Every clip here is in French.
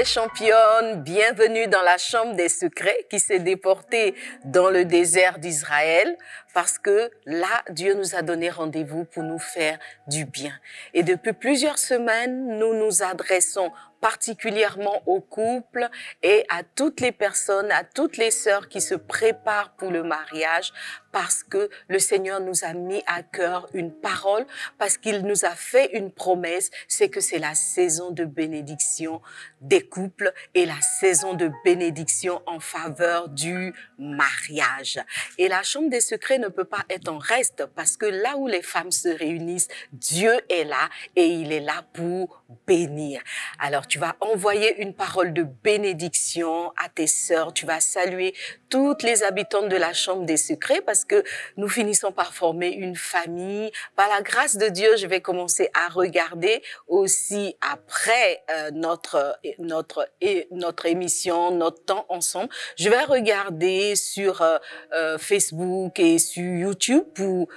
les championnes, bienvenue dans la chambre des secrets qui s'est déportée dans le désert d'Israël parce que là, Dieu nous a donné rendez-vous pour nous faire du bien. Et depuis plusieurs semaines, nous nous adressons particulièrement aux couples et à toutes les personnes, à toutes les sœurs qui se préparent pour le mariage parce que le Seigneur nous a mis à cœur une parole, parce qu'il nous a fait une promesse, c'est que c'est la saison de bénédiction des couples et la saison de bénédiction en faveur du mariage. Et la chambre des secrets ne peut pas être en reste parce que là où les femmes se réunissent, Dieu est là et il est là pour bénir. Alors, tu vas envoyer une parole de bénédiction à tes sœurs. Tu vas saluer toutes les habitantes de la chambre des secrets parce que nous finissons par former une famille. Par la grâce de Dieu, je vais commencer à regarder aussi après notre émission, notre temps ensemble. Je vais regarder sur Facebook et sur YouTube pour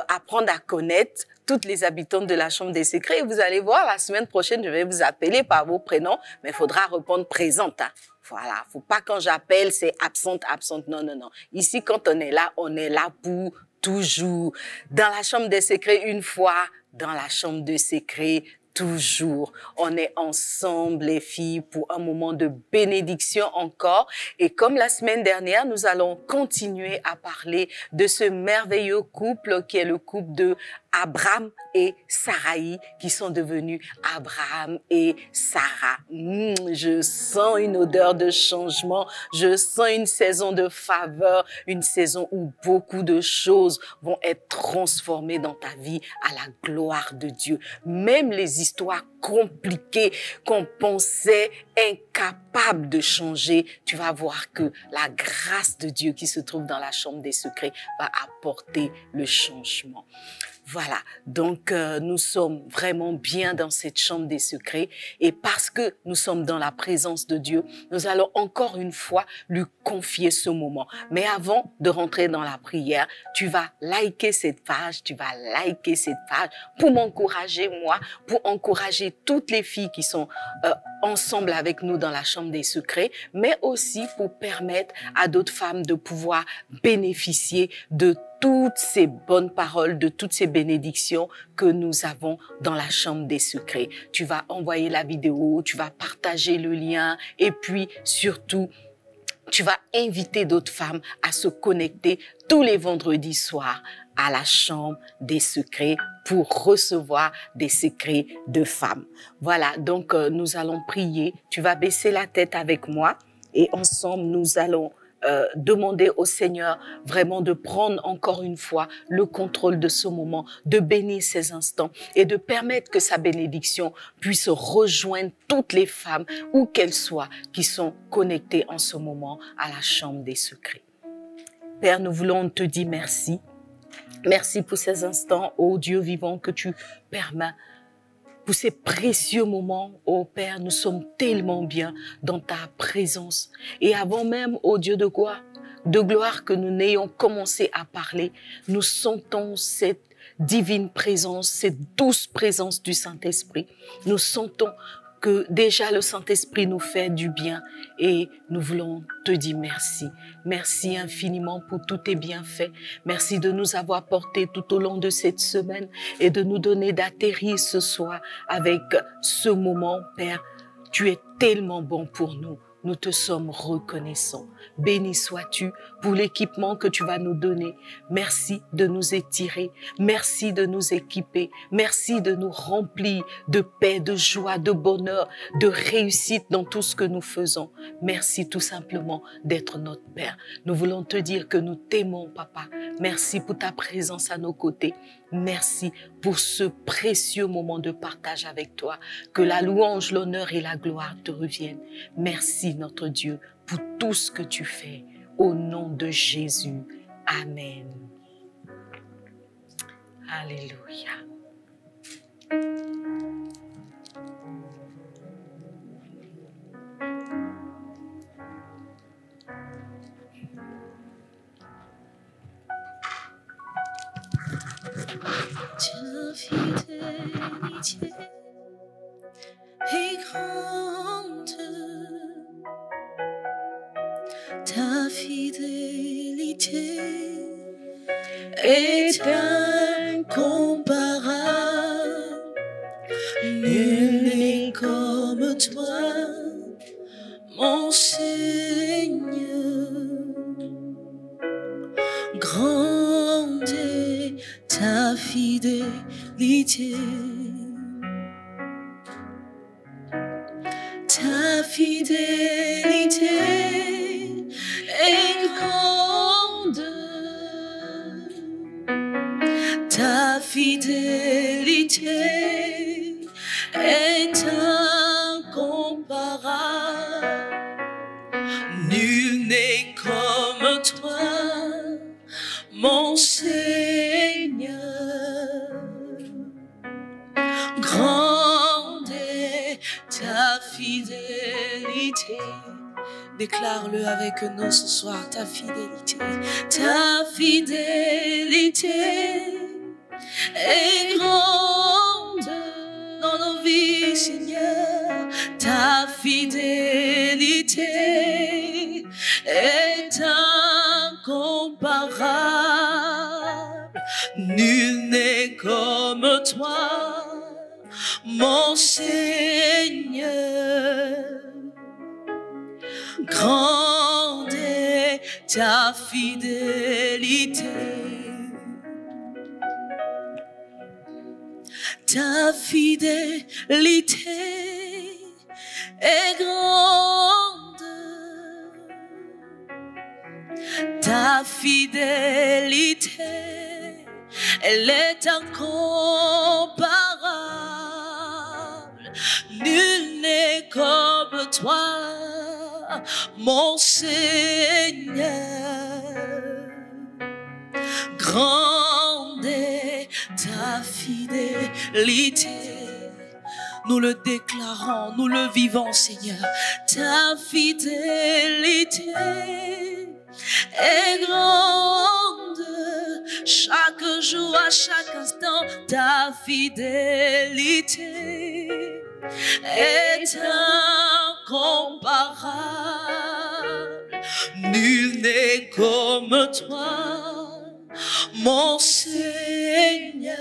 apprendre à connaître toutes les habitantes de la chambre des secrets. Et vous allez voir, la semaine prochaine, je vais vous appeler par vos prénoms, mais il faudra répondre présente. Hein. Voilà, faut pas quand j'appelle, c'est absente, absente. Non, non, non. Ici, quand on est là pour toujours. Dans la chambre des secrets, une fois, dans la chambre des secrets, toujours. On est ensemble, les filles, pour un moment de bénédiction encore. Et comme la semaine dernière, nous allons continuer à parler de ce merveilleux couple qui est le couple de Abraham et Sarai, qui sont devenus Abraham et Sarah. Je sens une odeur de changement, je sens une saison de faveur, une saison où beaucoup de choses vont être transformées dans ta vie à la gloire de Dieu. Même les histoires compliquées qu'on pensait incapables de changer, tu vas voir que la grâce de Dieu qui se trouve dans la chambre des secrets va apporter le changement. Voilà, donc nous sommes vraiment bien dans cette chambre des secrets et parce que nous sommes dans la présence de Dieu, nous allons encore une fois lui confier ce moment. Mais avant de rentrer dans la prière, tu vas liker cette page, pour m'encourager moi, pour encourager toutes les filles qui sont ensemble avec nous dans la chambre des secrets, mais aussi pour permettre à d'autres femmes de pouvoir bénéficier de toutes ces bonnes paroles, de toutes ces bénédictions que nous avons dans la chambre des secrets. Tu vas envoyer la vidéo, tu vas partager le lien et puis surtout, tu vas inviter d'autres femmes à se connecter tous les vendredis soirs à la chambre des secrets pour recevoir des secrets de femmes. Voilà, donc nous allons prier. Tu vas baisser la tête avec moi et ensemble nous allons demander au Seigneur vraiment de prendre encore une fois le contrôle de ce moment, de bénir ces instants et de permettre que sa bénédiction puisse rejoindre toutes les femmes, où qu'elles soient, qui sont connectées en ce moment à la chambre des secrets. Père, nous voulons te dire merci. Merci pour ces instants, ô Dieu vivant, que tu permets. Pour ces précieux moments, ô Père, nous sommes tellement bien dans ta présence. Et avant même, ô Dieu de gloire que nous n'ayons commencé à parler, nous sentons cette divine présence, cette douce présence du Saint-Esprit. Nous sentons que déjà le Saint-Esprit nous fait du bien et nous voulons te dire merci. Merci infiniment pour tous tes bienfaits. Merci de nous avoir portés tout au long de cette semaine et de nous donner d'atterrir ce soir avec ce moment, Père. Tu es tellement bon pour nous. Nous te sommes reconnaissants. Béni sois-tu pour l'équipement que tu vas nous donner. Merci de nous étirer. Merci de nous équiper. Merci de nous remplir de paix, de joie, de bonheur, de réussite dans tout ce que nous faisons. Merci tout simplement d'être notre Père. Nous voulons te dire que nous t'aimons, Papa. Merci pour ta présence à nos côtés. Merci pour ce précieux moment de partage avec toi. Que la louange, l'honneur et la gloire te reviennent. Merci, notre Dieu, pour tout ce que tu fais. Au nom de Jésus. Amen. Alléluia.这一切，一空的。est incomparable. Nul n'est comme toi, mon Seigneur. Grande est ta fidélité. Ta fidélité est grande. Ta fidélité est incomparable. Nul n'est comme toi, mon Seigneur. Grande est ta fidélité. Déclare-le avec nous ce soir, ta fidélité. Ta fidélité est grande dans nos vies, Seigneur. Ta fidélité est incomparable. Nul n'est comme toi, mon Seigneur. Grande est ta fidélité. Ta fidélité est grande. Ta fidélité, elle est incomparable. Nul n'est comme toi, mon Seigneur. Grande est ta fidélité. Nous le déclarons, nous le vivons, Seigneur. Ta fidélité est grande. Chaque jour, à chaque instant, ta fidélité est incomparable. Nul n'est comme toi, mon Seigneur.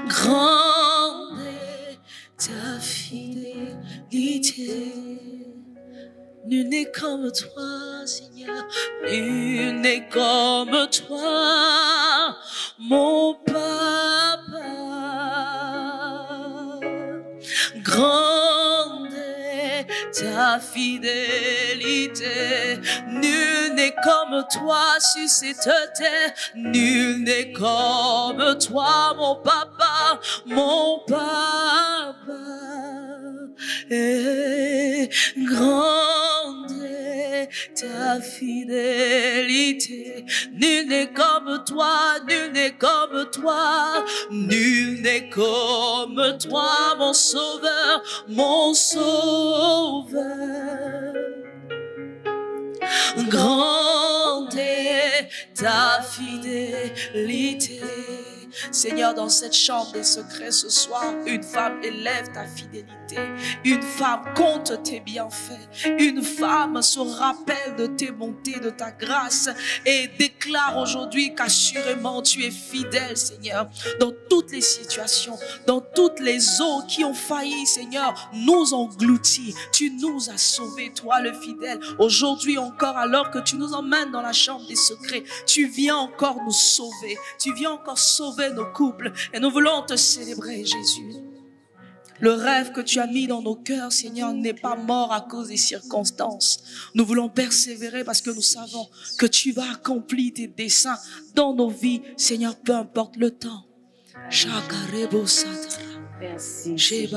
Grande est ta fidélité. Nul n'est comme toi, Seigneur. Nul n'est comme toi, mon Papa. Grande est ta fidélité. Nul n'est comme toi sur cette terre. Nul n'est comme toi, mon Papa, mon Papa. Et grande est ta fidélité. Nul n'est comme toi, nul n'est comme toi, nul n'est comme toi, mon Sauveur, mon Sauveur. Grande est ta fidélité. Seigneur, dans cette chambre des secrets ce soir, une femme élève ta fidélité. Une femme compte tes bienfaits. Une femme se rappelle de tes bontés, de ta grâce et déclare aujourd'hui qu'assurément tu es fidèle, Seigneur, dans toutes les situations, dans toutes les eaux qui ont failli, Seigneur, nous engloutir. Tu nous as sauvés, toi le fidèle. Aujourd'hui encore, alors que tu nous emmènes dans la chambre des secrets, tu viens encore nous sauver. Tu viens encore sauver nos couples et nous voulons te célébrer, Jésus. Le rêve que tu as mis dans nos cœurs, Seigneur, n'est pas mort à cause des circonstances. Nous voulons persévérer parce que nous savons que tu vas accomplir tes desseins dans nos vies, Seigneur, peu importe le temps. Merci. Merci.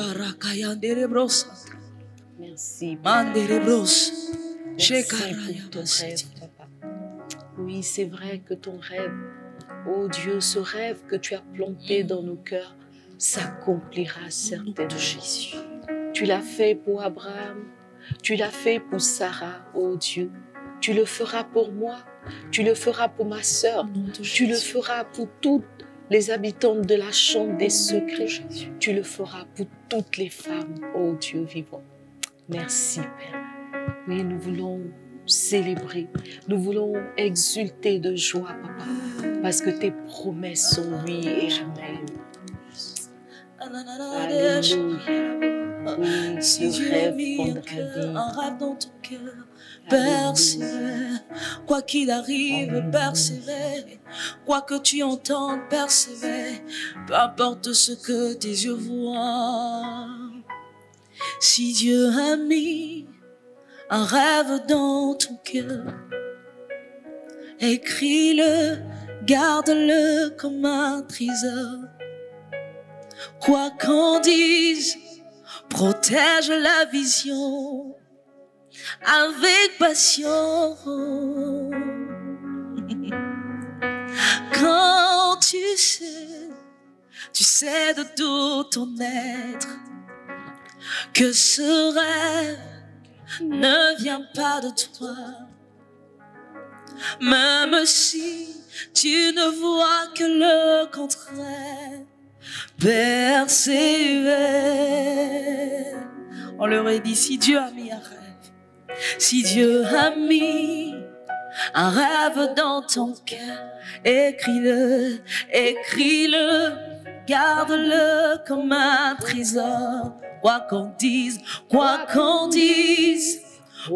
Merci pour ton rêve, Papa. Oui, c'est vrai que ton rêve, oh Dieu, ce rêve que tu as planté dans nos cœurs s'accomplira certainement. Jésus. Tu l'as fait pour Abraham, tu l'as fait pour Sarah, oh Dieu. Tu le feras pour moi, tu le feras pour ma sœur, tu le feras pour toutes les habitantes de la chambre des secrets. Tu le feras pour toutes les femmes, oh Dieu vivant. Merci, Père. Oui, nous voulons célébrer. Nous voulons exulter de joie, Papa, parce que tes promesses sont oui et amen. Alléluia. Si Dieu a mis un rêve dans ton cœur, persévère. Quoi qu'il arrive, persévère. Quoi que tu entendes, persévère. Peu importe ce que tes yeux voient. Si Dieu a mis un rêve dans ton cœur, écris-le, garde-le comme un trésor. Quoi qu'on dise, protège la vision avec passion. Quand tu sais de tout ton être que ce rêve ne vient pas de toi. Même si tu ne vois que le contraire, persévère. On leur a dit, si Dieu a mis un rêve, si Dieu a mis un rêve dans ton cœur, écris-le, écris-le, garde-le comme un trésor. Quoi qu'on dise,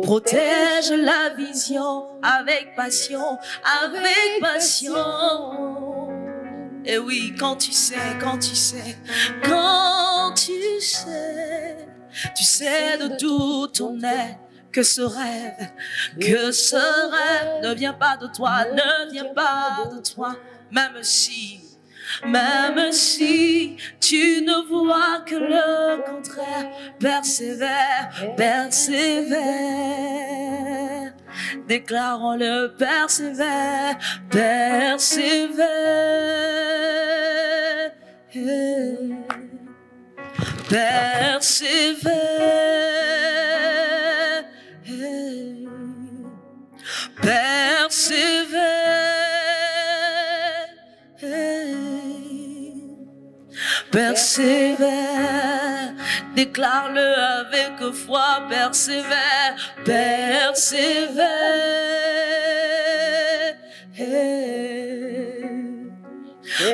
protège la vision avec passion, avec passion. Et oui, quand tu sais de tout ton être que ce rêve ne vient pas de toi, ne vient pas de toi, même si tu ne vois que le contraire, persévère, persévère. Déclarons-le, persévère, persévère. Persévère. Persévère. Persévère, déclare-le avec foi, persévère, persévère,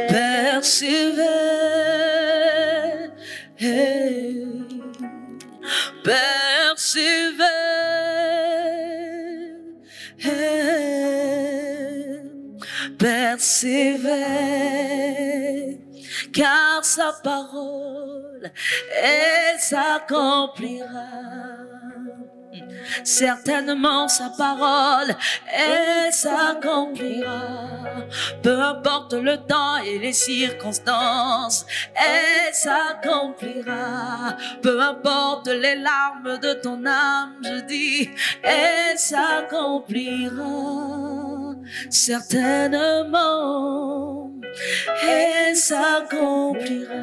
persévère, persévère, persévère. Car sa parole, elle s'accomplira. Certainement sa parole, elle s'accomplira. Peu importe le temps et les circonstances, elle s'accomplira. Peu importe les larmes de ton âme, je dis, elle s'accomplira. Certainement, elle s'accomplira.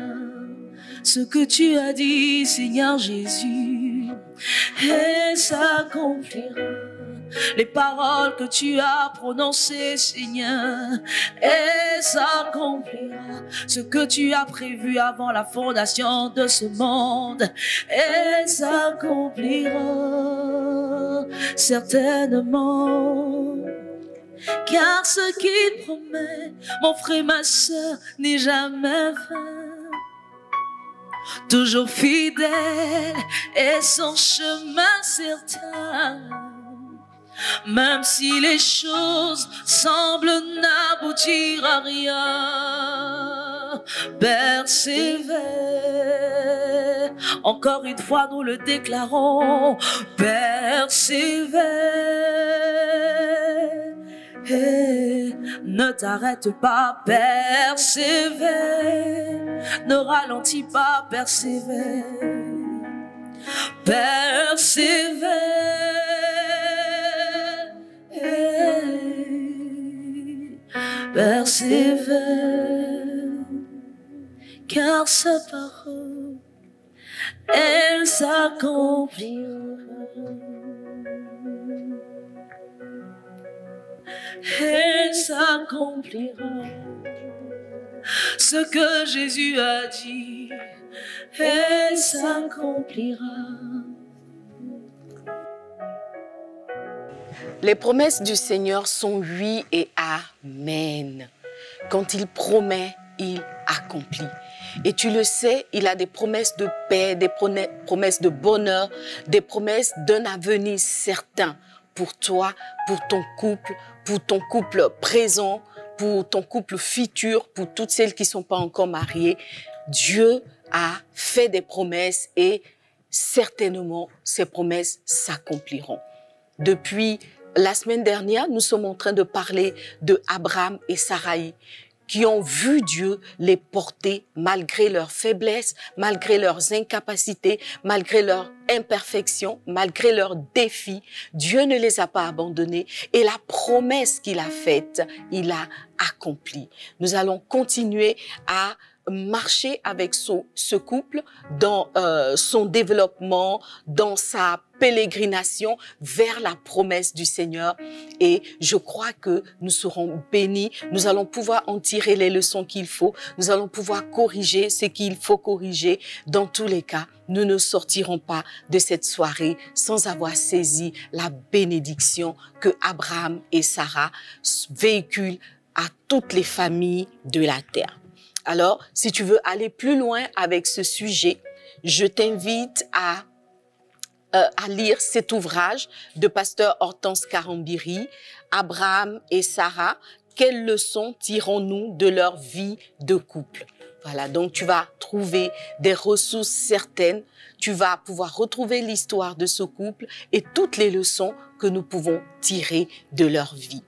Ce que tu as dit, Seigneur Jésus, elle s'accomplira. Les paroles que tu as prononcées, Seigneur, elles s'accomplira. Ce que tu as prévu avant la fondation de ce monde, elles s'accomplira certainement. Car ce qu'il promet, mon frère, ma soeur, n'est jamais vain. Toujours fidèle et son chemin certain. Même si les choses semblent n'aboutir à rien, persévère. Encore une fois, nous le déclarons, persévère. Ne t'arrête pas, persévère. Ne ralentis pas, persévère. Persévère. Persévère. Car sa parole, elle s'accomplira. Elle s'accomplira. Ce que Jésus a dit, elle s'accomplira. Les promesses du Seigneur sont oui et amen. Quand il promet, il accomplit. Et tu le sais, il a des promesses de paix, des promesses de bonheur, des promesses d'un avenir certain pour toi, pour ton couple présent, pour ton couple futur, pour toutes celles qui ne sont pas encore mariées. Dieu a fait des promesses et certainement ces promesses s'accompliront. Depuis la semaine dernière, nous sommes en train de parler de Abraham et Saraï qui ont vu Dieu les porter malgré leurs faiblesses, malgré leurs incapacités, malgré leurs imperfections, malgré leurs défis. Dieu ne les a pas abandonnés et la promesse qu'il a faite, il a accompli. Nous allons continuer à marcher avec ce couple dans son développement, dans sa pélégrination vers la promesse du Seigneur. Et je crois que nous serons bénis. Nous allons pouvoir en tirer les leçons qu'il faut. Nous allons pouvoir corriger ce qu'il faut corriger. Dans tous les cas, nous ne sortirons pas de cette soirée sans avoir saisi la bénédiction que Abraham et Sarah véhiculent à toutes les familles de la terre. Alors, si tu veux aller plus loin avec ce sujet, je t'invite à lire cet ouvrage de pasteur Hortense Karambiri, Abraham et Sarah. Quelles leçons tirons-nous de leur vie de couple? Voilà, donc tu vas trouver des ressources certaines. Tu vas pouvoir retrouver l'histoire de ce couple et toutes les leçons que nous pouvons tirer de leur vie.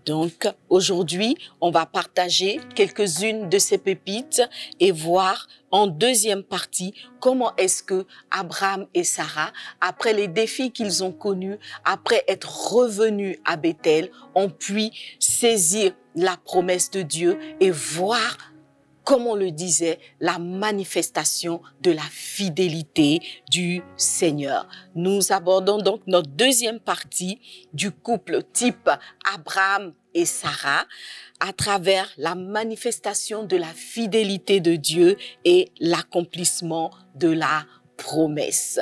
Donc, aujourd'hui, on va partager quelques-unes de ces pépites et voir en deuxième partie comment est-ce que Abraham et Sarah, après les défis qu'ils ont connus, après être revenus à Bethel, ont pu saisir la promesse de Dieu et voir, comme on le disait, la manifestation de la fidélité du Seigneur. Nous abordons donc notre deuxième partie du couple type Abraham et Sarah à travers la manifestation de la fidélité de Dieu et l'accomplissement de la promesse.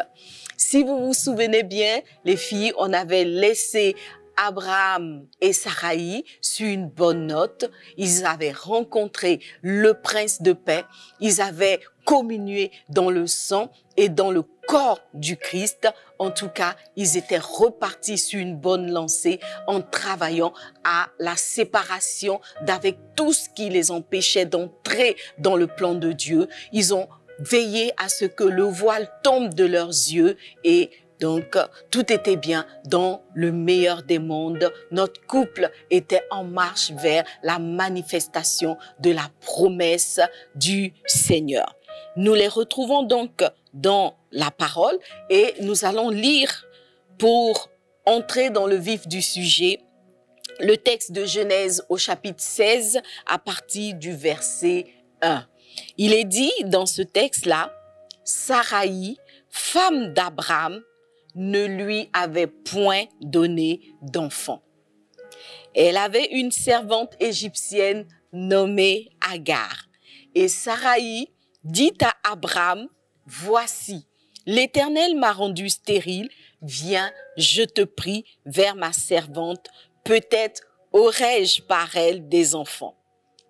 Si vous vous souvenez bien, les filles, on avait laissé Abraham et Saraï sur une bonne note. Ils avaient rencontré le prince de paix. Ils avaient communié dans le sang et dans le corps du Christ. En tout cas, ils étaient repartis sur une bonne lancée en travaillant à la séparation d'avec tout ce qui les empêchait d'entrer dans le plan de Dieu. Ils ont veillé à ce que le voile tombe de leurs yeux et donc, tout était bien dans le meilleur des mondes. Notre couple était en marche vers la manifestation de la promesse du Seigneur. Nous les retrouvons donc dans la parole et nous allons lire pour entrer dans le vif du sujet le texte de Genèse au chapitre 16 à partir du verset 1. Il est dit dans ce texte-là, Saraï, femme d'Abraham, ne lui avait point donné d'enfant. Elle avait une servante égyptienne nommée Agar. Et Saraï dit à Abraham, « Voici, l'Éternel m'a rendu stérile, viens, je te prie, vers ma servante, peut-être aurai-je par elle des enfants. »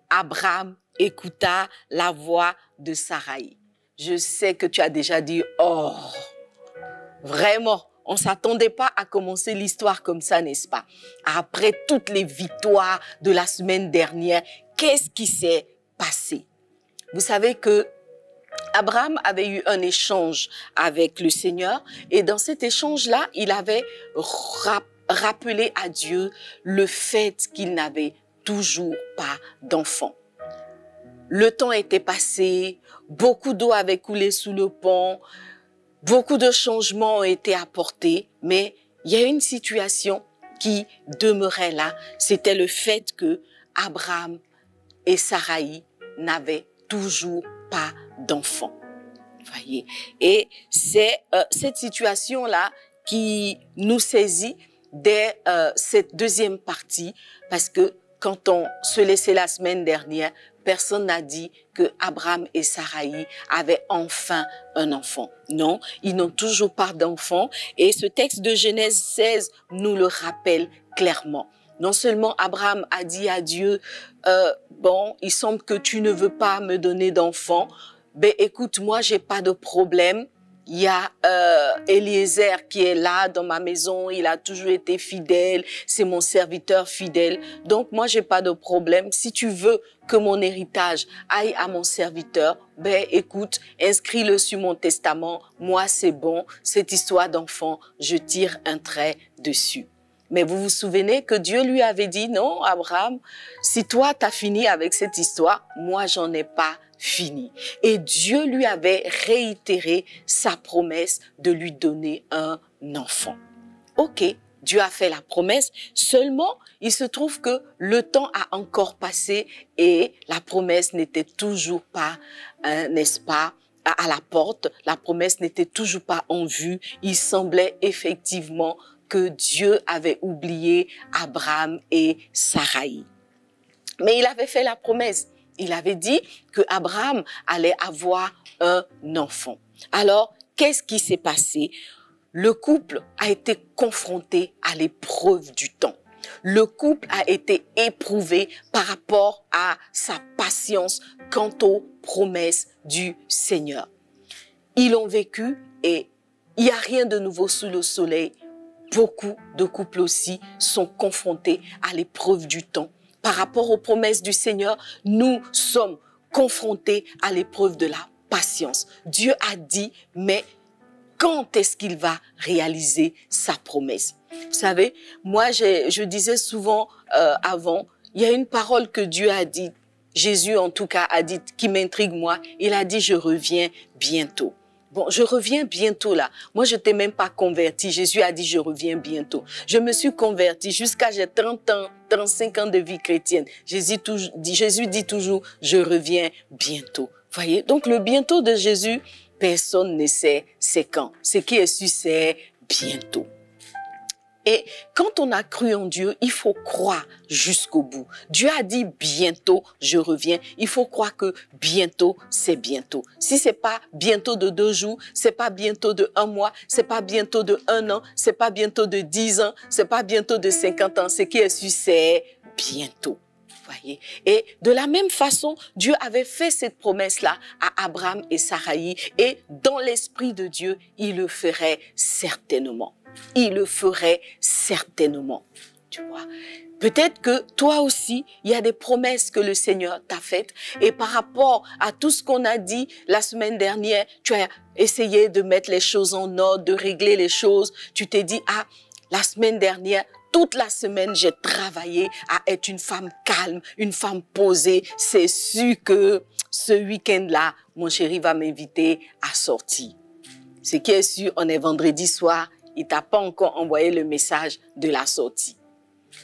Abraham écouta la voix de Saraï. Je sais que tu as déjà dit, « Oh !» Vraiment, on ne s'attendait pas à commencer l'histoire comme ça, n'est-ce pas? Après toutes les victoires de la semaine dernière, qu'est-ce qui s'est passé? Vous savez que Abraham avait eu un échange avec le Seigneur et dans cet échange-là, il avait rappelé à Dieu le fait qu'il n'avait toujours pas d'enfant. Le temps était passé, beaucoup d'eau avait coulé sous le pont, beaucoup de changements ont été apportés, mais il y a une situation qui demeurait là. C'était le fait que Abraham et Saraï n'avaient toujours pas d'enfants. Voyez. Et c'est cette situation-là qui nous saisit dès cette deuxième partie, parce que quand on se laissait la semaine dernière, personne n'a dit que Abraham et Saraï avaient enfin un enfant. Non, ils n'ont toujours pas d'enfant. Et ce texte de Genèse 16 nous le rappelle clairement. Non seulement Abraham a dit à Dieu, bon, il semble que tu ne veux pas me donner d'enfant. Ben écoute, moi j'ai pas de problème. Il y a Eliezer qui est là dans ma maison, il a toujours été fidèle, c'est mon serviteur fidèle. Donc moi j'ai pas de problème. Si tu veux que mon héritage aille à mon serviteur, ben écoute, inscris-le sur mon testament. Moi c'est bon, cette histoire d'enfant, je tire un trait dessus. Mais vous vous souvenez que Dieu lui avait dit, non Abraham, si toi t'as fini avec cette histoire, moi j'en ai pas fini. Et Dieu lui avait réitéré sa promesse de lui donner un enfant. Ok, Dieu a fait la promesse, seulement il se trouve que le temps a encore passé et la promesse n'était toujours pas, n'est-ce pas, à la porte. La promesse n'était toujours pas en vue. Il semblait effectivement que Dieu avait oublié Abraham et Saraï. Mais il avait fait la promesse. Il avait dit que Abraham allait avoir un enfant. Alors, qu'est-ce qui s'est passé? Le couple a été confronté à l'épreuve du temps. Le couple a été éprouvé par rapport à sa patience quant aux promesses du Seigneur. Ils l'ont vécu et il n'y a rien de nouveau sous le soleil. Beaucoup de couples aussi sont confrontés à l'épreuve du temps. Par rapport aux promesses du Seigneur, nous sommes confrontés à l'épreuve de la patience. Dieu a dit, mais quand est-ce qu'il va réaliser sa promesse? Vous savez, moi, je disais souvent avant, il y a une parole que Dieu a dit, Jésus en tout cas a dit, qui m'intrigue moi. Il a dit, je reviens bientôt. Bon, je reviens bientôt là. Moi, je t'ai même pas converti. Jésus a dit, je reviens bientôt. Je me suis converti jusqu'à j'ai 30 ans, 35 ans de vie chrétienne. Jésus dit toujours, je reviens bientôt. Voyez? Donc, le bientôt de Jésus, personne ne sait c'est quand. Ce qui est sûr, c'est bientôt. Et quand on a cru en Dieu, il faut croire jusqu'au bout. Dieu a dit bientôt, je reviens. Il faut croire que bientôt, c'est bientôt. Si c'est pas bientôt de 2 jours, c'est pas bientôt de 1 mois, c'est pas bientôt de 1 an, c'est pas bientôt de 10 ans, c'est pas bientôt de 50 ans. Ce qui est sûr, c'est bientôt. Voyez. Et de la même façon, Dieu avait fait cette promesse-là à Abraham et Saraï. Et dans l'esprit de Dieu, il le ferait certainement. Il le ferait certainement. Tu vois. Peut-être que toi aussi, il y a des promesses que le Seigneur t'a faites. Et par rapport à tout ce qu'on a dit la semaine dernière, tu as essayé de mettre les choses en ordre, de régler les choses. Tu t'es dit, ah, la semaine dernière, toute la semaine, j'ai travaillé à être une femme calme, une femme posée. C'est sûr que ce week-end-là, mon chéri va m'inviter à sortir. Ce qui est sûr, on est vendredi soir, il t'a pas encore envoyé le message de la sortie.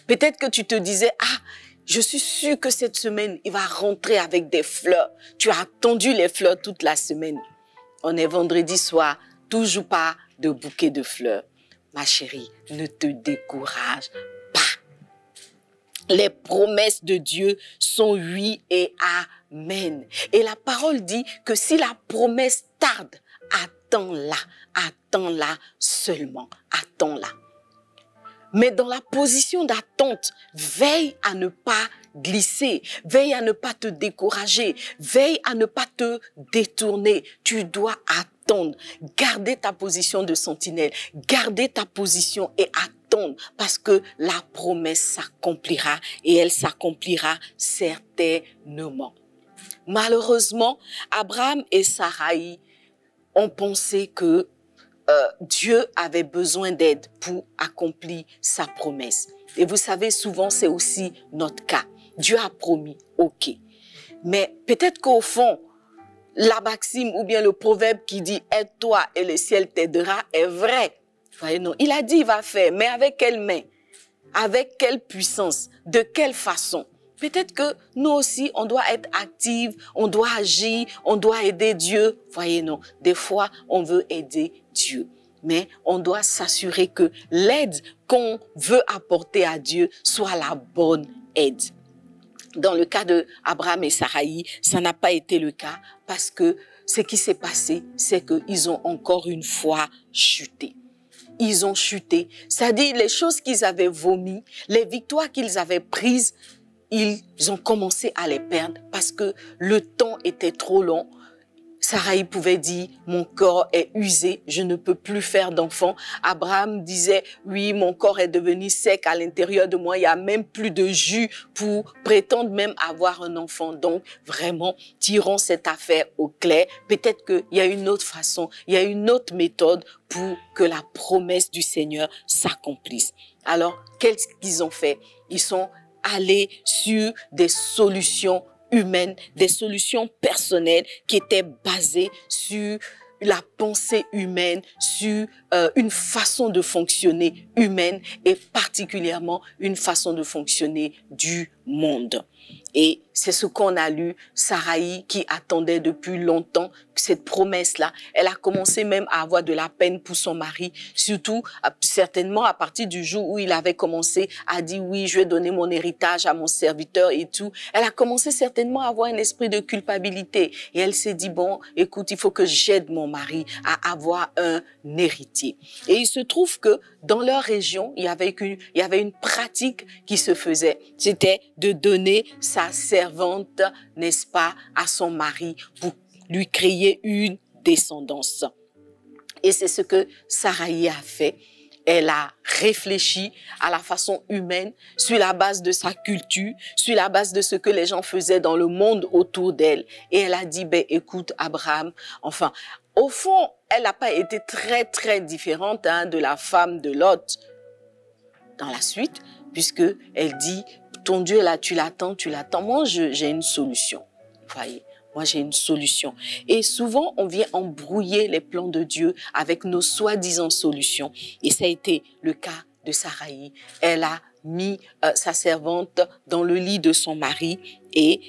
Peut-être que tu te disais, ah, je suis sûre que cette semaine, il va rentrer avec des fleurs. Tu as attendu les fleurs toute la semaine. On est vendredi soir, toujours pas de bouquet de fleurs. Ma chérie, ne te décourage pas. Les promesses de Dieu sont oui et amen. Et la parole dit que si la promesse tarde, attends-la seulement, attends-la. Mais dans la position d'attente, veille à ne pas glisser, veille à ne pas te décourager, veille à ne pas te détourner. Tu dois attendre, garder ta position de sentinelle, garder ta position et attendre parce que la promesse s'accomplira et elle s'accomplira certainement. Malheureusement, Abraham et Saraï ont pensé que Dieu avait besoin d'aide pour accomplir sa promesse. Et vous savez, souvent, c'est aussi notre cas. Dieu a promis, ok. Mais peut-être qu'au fond, la maxime ou bien le proverbe qui dit « aide-toi et le ciel t'aidera » est vrai. Vous voyez, non. Il a dit il va faire, mais avec quelle main? Avec quelle puissance? De quelle façon? Peut-être que nous aussi, on doit être actifs, on doit agir, on doit aider Dieu. Voyez, non. Des fois, on veut aider Dieu. Mais on doit s'assurer que l'aide qu'on veut apporter à Dieu soit la bonne aide. Dans le cas de Abraham et Saraï, ça n'a pas été le cas parce que ce qui s'est passé, c'est qu'ils ont encore une fois chuté. Ils ont chuté. C'est-à-dire les choses qu'ils avaient vomies, les victoires qu'ils avaient prises, ils ont commencé à les perdre parce que le temps était trop long. Saraï pouvait dire, mon corps est usé, je ne peux plus faire d'enfant. Abraham disait, oui, mon corps est devenu sec à l'intérieur de moi, il n'y a même plus de jus pour prétendre même avoir un enfant. Donc, vraiment, tirons cette affaire au clair. Peut-être qu'il y a une autre façon, il y a une autre méthode pour que la promesse du Seigneur s'accomplisse. Alors, qu'est-ce qu'ils ont fait? Ils sont allés sur des solutions humaines, des solutions personnelles qui étaient basées sur la pensée humaine, sur une façon de fonctionner humaine et particulièrement une façon de fonctionner du monde. Et c'est ce qu'on a lu, Saraï qui attendait depuis longtemps cette promesse-là. Elle a commencé même à avoir de la peine pour son mari, surtout certainement à partir du jour où il avait commencé à dire oui, je vais donner mon héritage à mon serviteur et tout. Elle a commencé certainement à avoir un esprit de culpabilité et elle s'est dit bon, écoute, il faut que j'aide mon mari à avoir un héritier. Et il se trouve que dans leur région, il y avait une pratique qui se faisait. C'était de donner sa servante, n'est-ce pas, à son mari pour lui créer une descendance. Et c'est ce que Saraï a fait. Elle a réfléchi à la façon humaine, sur la base de sa culture, sur la base de ce que les gens faisaient dans le monde autour d'elle. Et elle a dit, ben, écoute, Abraham, enfin, au fond, elle n'a pas été très, très différente de la femme de Lot dans la suite, puisque elle dit, ton Dieu là, tu l'attends. Moi, j'ai une solution. Vous voyez, moi, j'ai une solution. Et souvent, on vient embrouiller les plans de Dieu avec nos soi-disant solutions. Et ça a été le cas de Saraï. Elle a mis sa servante dans le lit de son mari et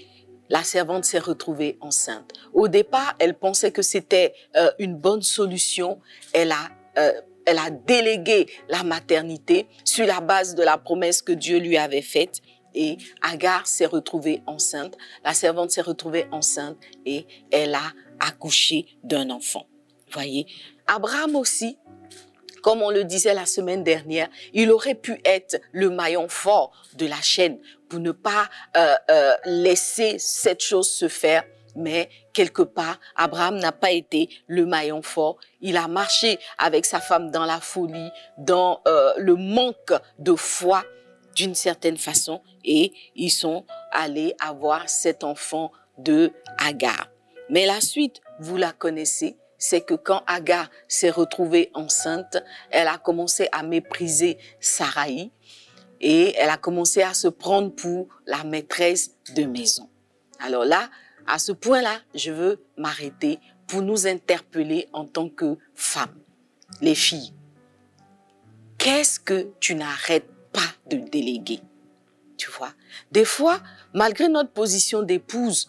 la servante s'est retrouvée enceinte. Au départ, elle pensait que c'était une bonne solution. Elle a délégué la maternité sur la base de la promesse que Dieu lui avait faite. Et Agar s'est retrouvée enceinte, la servante s'est retrouvée enceinte et elle a accouché d'un enfant. Voyez, Abraham aussi, comme on le disait la semaine dernière, il aurait pu être le maillon fort de la chaîne pour ne pas laisser cette chose se faire. Mais quelque part, Abraham n'a pas été le maillon fort. Il a marché avec sa femme dans la folie, dans le manque de foi d'une certaine façon et ils sont allés avoir cet enfant de Agar. Mais la suite, vous la connaissez, c'est que quand Agar s'est retrouvée enceinte, elle a commencé à mépriser Saraï et elle a commencé à se prendre pour la maîtresse de maison. Alors là, à ce point-là, je veux m'arrêter pour nous interpeller en tant que femmes. Les filles, qu'est-ce que tu n'arrêtes pas de déléguer? Tu vois, des fois, malgré notre position d'épouse,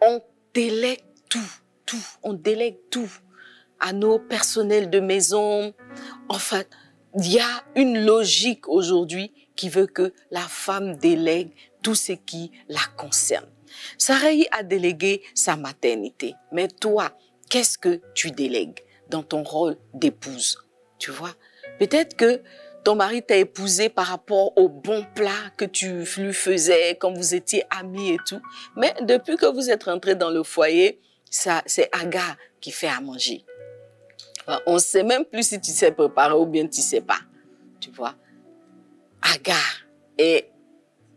on délègue tout, on délègue tout à nos personnels de maison. Enfin, il y a une logique aujourd'hui qui veut que la femme délègue tout ce qui la concerne. Saraï a délégué sa maternité. Mais toi, qu'est-ce que tu délègues dans ton rôle d'épouse? Tu vois, peut-être que ton mari t'a épousé par rapport aux bons plats que tu lui faisais quand vous étiez amis et tout. Mais depuis que vous êtes rentrés dans le foyer, c'est Agar qui fait à manger. On ne sait même plus si tu sais préparer ou bien tu ne sais pas. Tu vois, Agar est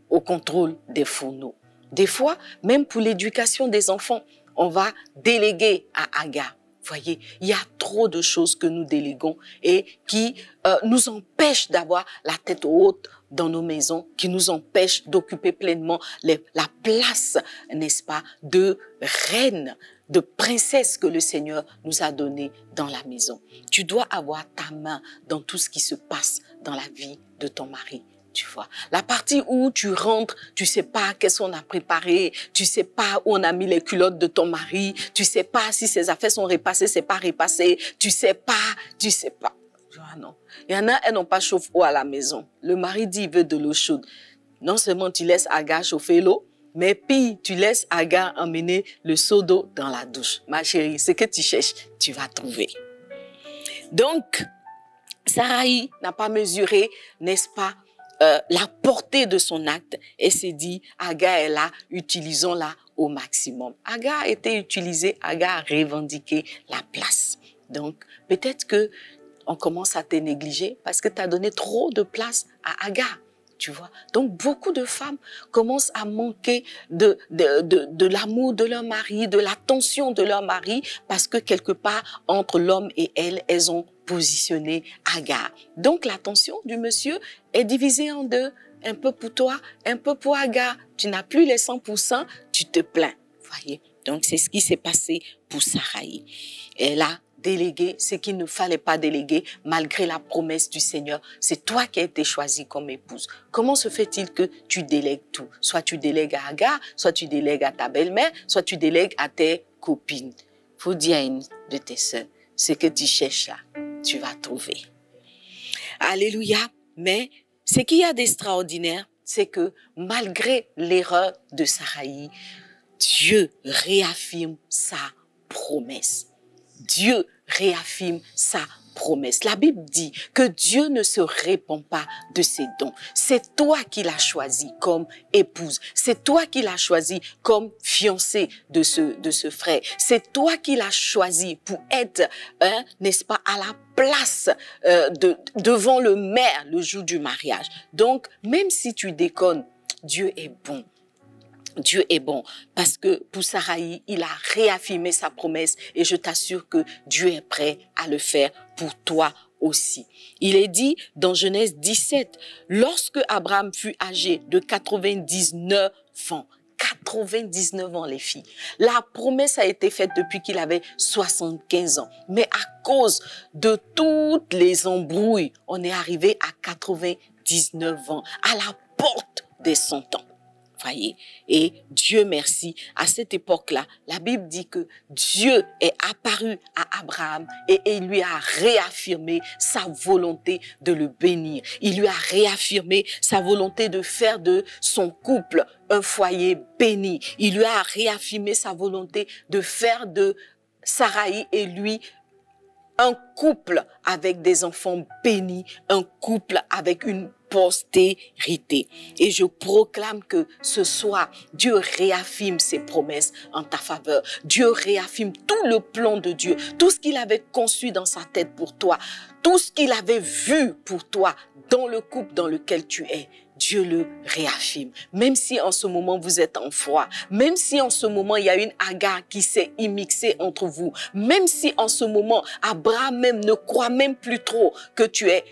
au contrôle des fourneaux. Des fois, même pour l'éducation des enfants, on va déléguer à Agar. Voyez, il y a trop de choses que nous déléguons et qui nous empêchent d'avoir la tête haute dans nos maisons, qui nous empêchent d'occuper pleinement la place, n'est-ce pas, de reine, de princesse que le Seigneur nous a donnée dans la maison. Tu dois avoir ta main dans tout ce qui se passe dans la vie de ton mari. Tu vois, la partie où tu rentres, tu sais pas qu'est-ce qu'on a préparé, tu sais pas où on a mis les culottes de ton mari, tu sais pas si ses affaires sont repassées, c'est pas repassé, tu sais pas. Ah non. Il y en a, elles n'ont pas chauffe-eau à la maison. Le mari dit, il veut de l'eau chaude. Non seulement tu laisses Agar chauffer l'eau, Mais puis, tu laisses Agar emmener le seau d'eau dans la douche. Ma chérie, ce que tu cherches, tu vas trouver. Donc, Sarai n'a pas mesuré, n'est-ce pas, la portée de son acte et s'est dit, Agar est là, utilisons-la au maximum. Agar a été utilisée, Agar a revendiqué la place. Donc, peut-être que on commence à te négliger parce que tu as donné trop de place à Agar. Tu vois? Donc, beaucoup de femmes commencent à manquer de l'amour de leur mari, de l'attention de leur mari, parce que quelque part, entre l'homme et elles ont positionné Agar. Donc, l'attention du monsieur est divisée en deux. Un peu pour toi, un peu pour Agar. Tu n'as plus les 100%, tu te plains. Voyez? Donc, c'est ce qui s'est passé pour Sarai. Elle a délégué ce qu'il ne fallait pas déléguer malgré la promesse du Seigneur. C'est toi qui as été choisie comme épouse. Comment se fait-il que tu délègues tout? Soit tu délègues à Agar, soit tu délègues à ta belle-mère, soit tu délègues à tes copines. Faut dire à une de tes sœurs, ce que tu cherches là, tu vas trouver. Alléluia. Mais ce qu'il y a d'extraordinaire, c'est que malgré l'erreur de Sarai, Dieu réaffirme sa promesse. Dieu réaffirme sa promesse. La Bible dit que Dieu ne se répand pas de ses dons. C'est toi qui l'as choisi comme épouse. C'est toi qui l'as choisi comme fiancée de ce frère. C'est toi qui l'as choisi pour être, n'est-ce pas, à la place devant le maire le jour du mariage. Donc, même si tu déconnes, Dieu est bon. Dieu est bon parce que pour Sarai, il a réaffirmé sa promesse et je t'assure que Dieu est prêt à le faire pour toi aussi. Il est dit dans Genèse 17, lorsque Abraham fut âgé de 99 ans, 99 ans les filles, la promesse a été faite depuis qu'il avait 75 ans. Mais à cause de toutes les embrouilles, on est arrivé à 99 ans, à la porte des 100 ans. Voyez? Et Dieu merci, à cette époque-là, la Bible dit que Dieu est apparu à Abraham et il lui a réaffirmé sa volonté de le bénir. Il lui a réaffirmé sa volonté de faire de son couple un foyer béni. Il lui a réaffirmé sa volonté de faire de Sarai et lui un couple avec des enfants bénis, un couple avec une postérité. Et je proclame que ce soir, Dieu réaffirme ses promesses en ta faveur. Dieu réaffirme tout le plan de Dieu, tout ce qu'il avait conçu dans sa tête pour toi, tout ce qu'il avait vu pour toi dans le couple dans lequel tu es. Dieu le réaffirme. Même si en ce moment vous êtes en froid, même si en ce moment il y a une Agar qui s'est immixée entre vous, même si en ce moment Abraham même ne croit même plus trop que tu es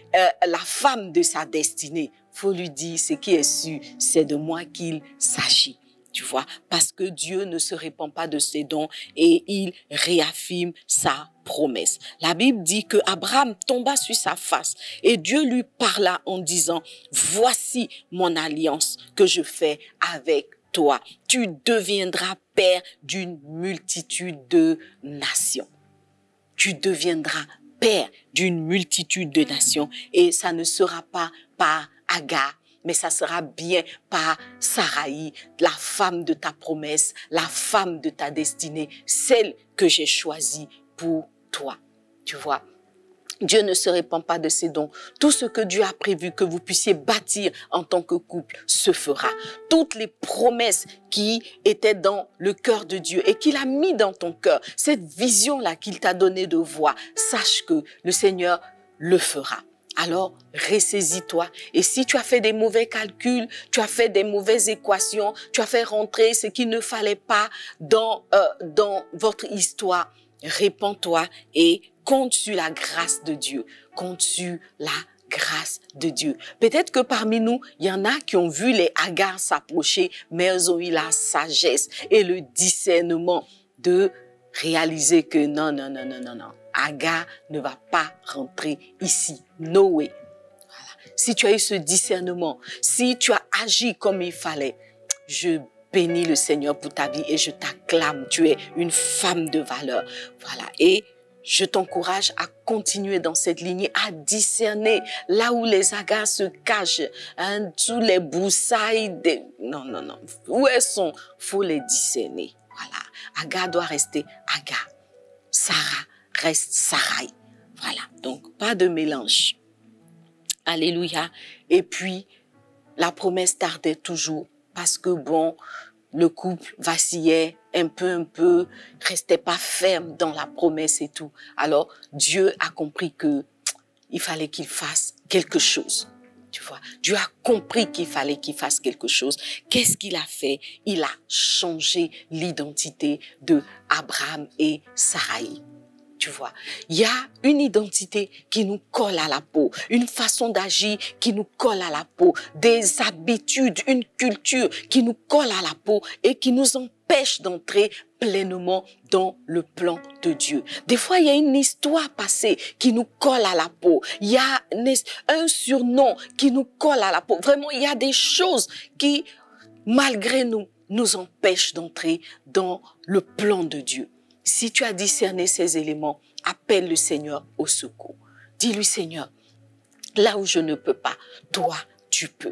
la femme de sa destinée, faut lui dire ce qui est sûr, c'est de moi qu'il s'agit. Tu vois, parce que Dieu ne se répand pas de ses dons et il réaffirme sa promesse. La Bible dit que Abraham tomba sur sa face et Dieu lui parla en disant, voici mon alliance que je fais avec toi. Tu deviendras père d'une multitude de nations. Tu deviendras père d'une multitude de nations et ça ne sera pas par Agar, mais ça sera bien par Sarai, la femme de ta promesse, la femme de ta destinée, celle que j'ai choisie pour toi. Tu vois, Dieu ne se répand pas de ses dons. Tout ce que Dieu a prévu que vous puissiez bâtir en tant que couple se fera. Toutes les promesses qui étaient dans le cœur de Dieu et qu'il a mis dans ton cœur, cette vision-là qu'il t'a donnée de voir, sache que le Seigneur le fera. Alors, ressaisis-toi. Et si tu as fait des mauvais calculs, tu as fait des mauvaises équations, tu as fait rentrer ce qu'il ne fallait pas dans votre histoire, répands-toi et compte sur la grâce de Dieu. Compte sur la grâce de Dieu. Peut-être que parmi nous, il y en a qui ont vu les Agar s'approcher, mais elles ont eu la sagesse et le discernement de réaliser que non. Agar ne va pas rentrer ici. No way. Voilà. Si tu as eu ce discernement, si tu as agi comme il fallait, je bénis le Seigneur pour ta vie et je t'acclame. Tu es une femme de valeur. Voilà. Et je t'encourage à continuer dans cette lignée, à discerner là où les agas se cachent, hein, sous les broussailles. Non, non, non. Où elles sont, faut les discerner. Voilà. Agar doit rester Agar. Sarah reste Sarai. Voilà. Donc, pas de mélange. Alléluia. Et puis, la promesse tardait toujours parce que bon, le couple vacillait un peu, restait pas ferme dans la promesse et tout. Alors, Dieu a compris que il fallait qu'il fasse quelque chose. Tu vois, Dieu a compris qu'il fallait qu'il fasse quelque chose. Qu'est-ce qu'il a fait? Il a changé l'identité de Abraham et Sarai. Tu vois, il y a une identité qui nous colle à la peau, une façon d'agir qui nous colle à la peau, des habitudes, une culture qui nous colle à la peau et qui nous empêche d'entrer pleinement dans le plan de Dieu. Des fois, il y a une histoire passée qui nous colle à la peau. Il y a un surnom qui nous colle à la peau. Vraiment, il y a des choses qui, malgré nous, nous empêchent d'entrer dans le plan de Dieu. Si tu as discerné ces éléments, appelle le Seigneur au secours. Dis-lui, Seigneur, là où je ne peux pas, toi, tu peux.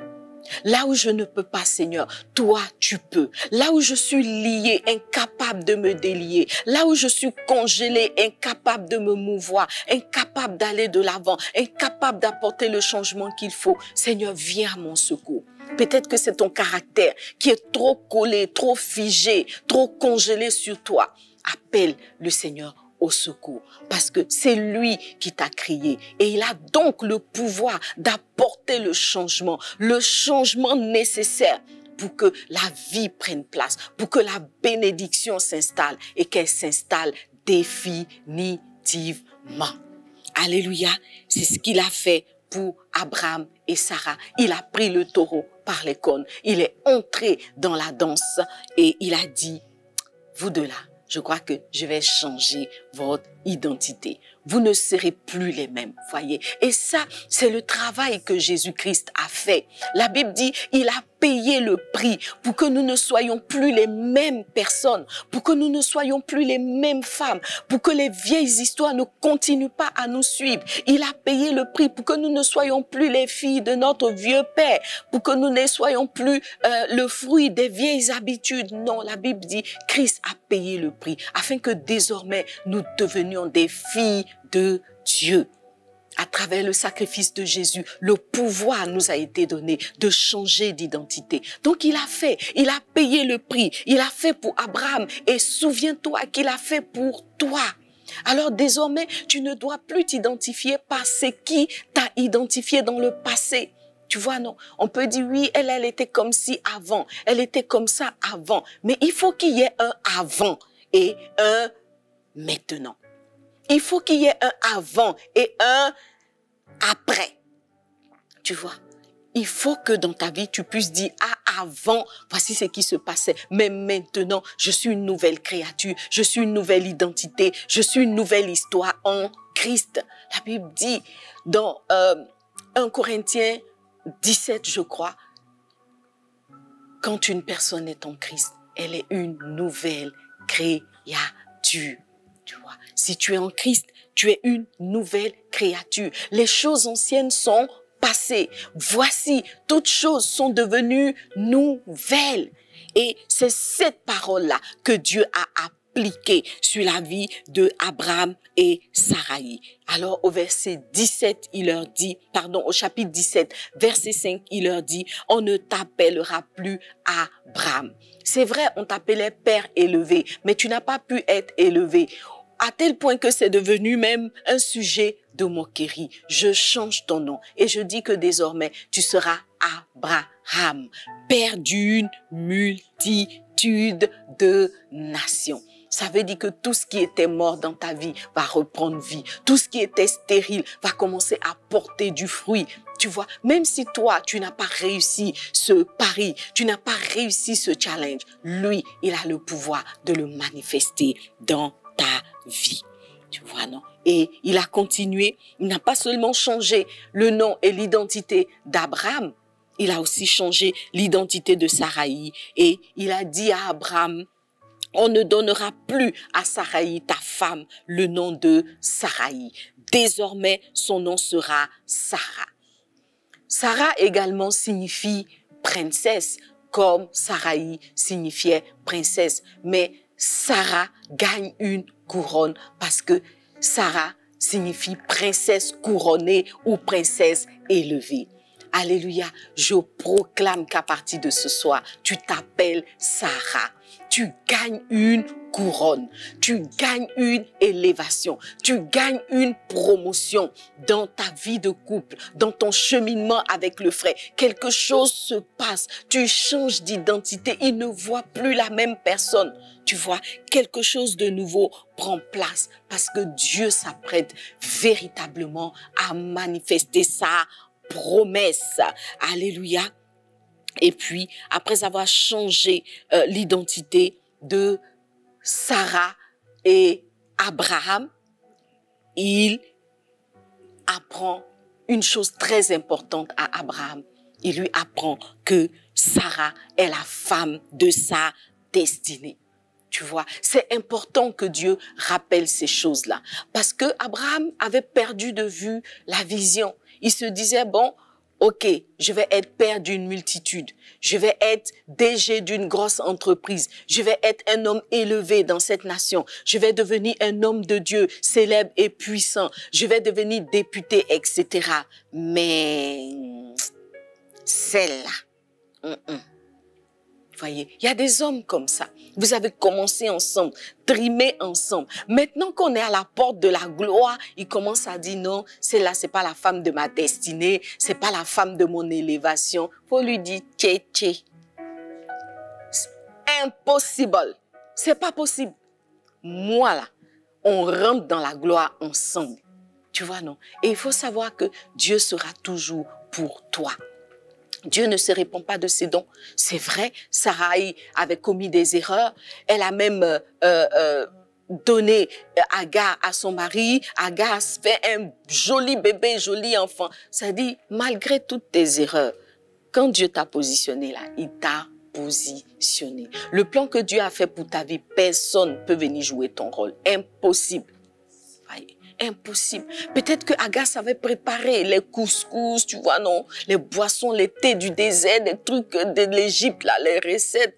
Là où je ne peux pas, Seigneur, toi, tu peux. Là où je suis lié, incapable de me délier. Là où je suis congelé, incapable de me mouvoir, incapable d'aller de l'avant, incapable d'apporter le changement qu'il faut. Seigneur, viens à mon secours. Peut-être que c'est ton caractère qui est trop collé, trop figé, trop congelé sur toi. Appelle le Seigneur au secours parce que c'est lui qui t'a créé et il a donc le pouvoir d'apporter le changement nécessaire pour que la vie prenne place, pour que la bénédiction s'installe et qu'elle s'installe définitivement. Alléluia, c'est ce qu'il a fait pour Abraham et Sarah. Il a pris le taureau par les cornes, il est entré dans la danse et il a dit, vous deux là, je crois que je vais changer votre identité. Vous ne serez plus les mêmes, voyez. Et ça, c'est le travail que Jésus-Christ a fait. La Bible dit, il a payé le prix pour que nous ne soyons plus les mêmes personnes, pour que nous ne soyons plus les mêmes femmes, pour que les vieilles histoires ne continuent pas à nous suivre. Il a payé le prix pour que nous ne soyons plus les filles de notre vieux père, pour que nous ne soyons plus le fruit des vieilles habitudes. Non, la Bible dit, Christ a payé le prix afin que désormais nous devenions des filles de Dieu. À travers le sacrifice de Jésus, le pouvoir nous a été donné de changer d'identité. Donc il a payé le prix, il a fait pour Abraham et souviens-toi qu'il a fait pour toi. Alors désormais, tu ne dois plus t'identifier par ce qui t'a identifié dans le passé. Tu vois, non, on peut dire oui, elle était comme ci avant, elle était comme ça avant, mais il faut qu'il y ait un avant et un maintenant. Il faut qu'il y ait un avant et un après. Tu vois, il faut que dans ta vie, tu puisses dire, ah, avant, voici ce qui se passait. Mais maintenant, je suis une nouvelle créature, je suis une nouvelle identité, je suis une nouvelle histoire en Christ. La Bible dit dans 1 Corinthiens 17, je crois, quand une personne est en Christ, elle est une nouvelle créature. Tu vois, si tu es en Christ, tu es une nouvelle créature. Les choses anciennes sont passées. Voici, toutes choses sont devenues nouvelles. Et c'est cette parole-là que Dieu a appliquée sur la vie de Abraham et Sarai. Alors au verset 17, au chapitre 17, verset 5, il leur dit, on ne t'appellera plus Abraham. C'est vrai, on t'appelait père élevé, mais tu n'as pas pu être élevé. À tel point que c'est devenu même un sujet de moquerie. Je change ton nom et je dis que désormais, tu seras Abraham, père d'une multitude de nations. Ça veut dire que tout ce qui était mort dans ta vie va reprendre vie. Tout ce qui était stérile va commencer à porter du fruit. Tu vois, même si toi, tu n'as pas réussi ce pari, tu n'as pas réussi ce challenge, lui, il a le pouvoir de le manifester dans ta vie. Tu vois, non? Et il a continué, il n'a pas seulement changé le nom et l'identité d'Abraham, il a aussi changé l'identité de Sarai. Et il a dit à Abraham, On ne donnera plus à Saraï, ta femme, le nom de Saraï. Désormais, son nom sera Sarah. Sarah également signifie princesse, comme Saraï signifiait princesse. Mais Sarah gagne une couronne parce que Sarah signifie princesse couronnée ou princesse élevée. Alléluia, je proclame qu'à partir de ce soir, tu t'appelles Sarah. Tu gagnes une couronne, tu gagnes une élévation, tu gagnes une promotion dans ta vie de couple, dans ton cheminement avec le frère. Quelque chose se passe, tu changes d'identité, il ne voit plus la même personne. Tu vois, quelque chose de nouveau prend place parce que Dieu s'apprête véritablement à manifester sa promesse. Alléluia. Et puis, après avoir changé l'identité de Sarah et Abraham, il apprend une chose très importante à Abraham. Il lui apprend que Sarah est la femme de sa destinée. Tu vois, c'est important que Dieu rappelle ces choses-là. Parce que Abraham avait perdu de vue la vision. Il se disait, bon, ok, je vais être père d'une multitude. Je vais être DG d'une grosse entreprise. Je vais être un homme élevé dans cette nation. Je vais devenir un homme de Dieu, célèbre et puissant. Je vais devenir député, etc. Mais celle-là, voyez, il y a des hommes comme ça. Vous avez commencé ensemble, trimé ensemble. Maintenant qu'on est à la porte de la gloire, il commence à dire non, celle-là, c'est pas la femme de ma destinée, c'est pas la femme de mon élévation. Faut lui dire tché tché. Impossible. C'est pas possible. Moi là, on rentre dans la gloire ensemble. Tu vois, non? Et il faut savoir que Dieu sera toujours pour toi. Dieu ne se répand pas de ses dons. C'est vrai, Saraï avait commis des erreurs. Elle a même donné Agar à son mari. Agar fait un joli bébé, joli enfant. Ça dit, malgré toutes tes erreurs, quand Dieu t'a positionné là, il t'a positionné. Le plan que Dieu a fait pour ta vie, personne ne peut venir jouer ton rôle. Impossible. Voyez. Impossible. Peut-être que Agar savait préparer les couscous, tu vois, non? Les boissons, les thés du désert, des trucs de l'Égypte, là, les recettes.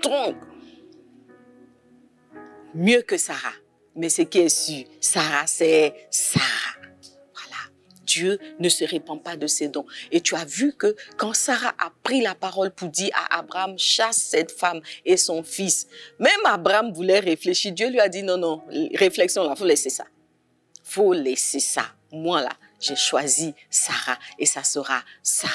Tronc. Mieux que Sarah. Mais ce qui est sûr, Sarah, c'est Sarah. Voilà. Dieu ne se répand pas de ses dons. Et tu as vu que quand Sarah a pris la parole pour dire à Abraham, chasse cette femme et son fils, même Abraham voulait réfléchir. Dieu lui a dit, non, non, réflexion, là, faut laisser ça. Faut laisser ça. Moi, là, j'ai choisi Sarah et ça sera Sarah.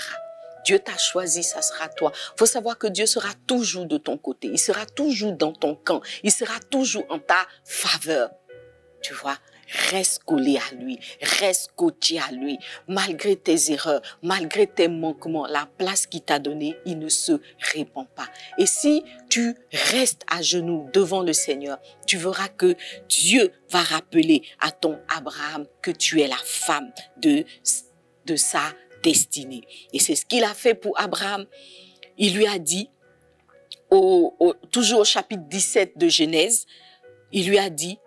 Dieu t'a choisi, ça sera toi. Faut savoir que Dieu sera toujours de ton côté. Il sera toujours dans ton camp. Il sera toujours en ta faveur. Tu vois, reste collé à lui, reste coaché à lui. Malgré tes erreurs, malgré tes manquements, la place qu'il t'a donnée, il ne se répand pas. Et si tu restes à genoux devant le Seigneur, tu verras que Dieu va rappeler à ton Abraham que tu es la femme de sa destinée. Et c'est ce qu'il a fait pour Abraham. Il lui a dit, toujours au chapitre 17 de Genèse, il lui a dit,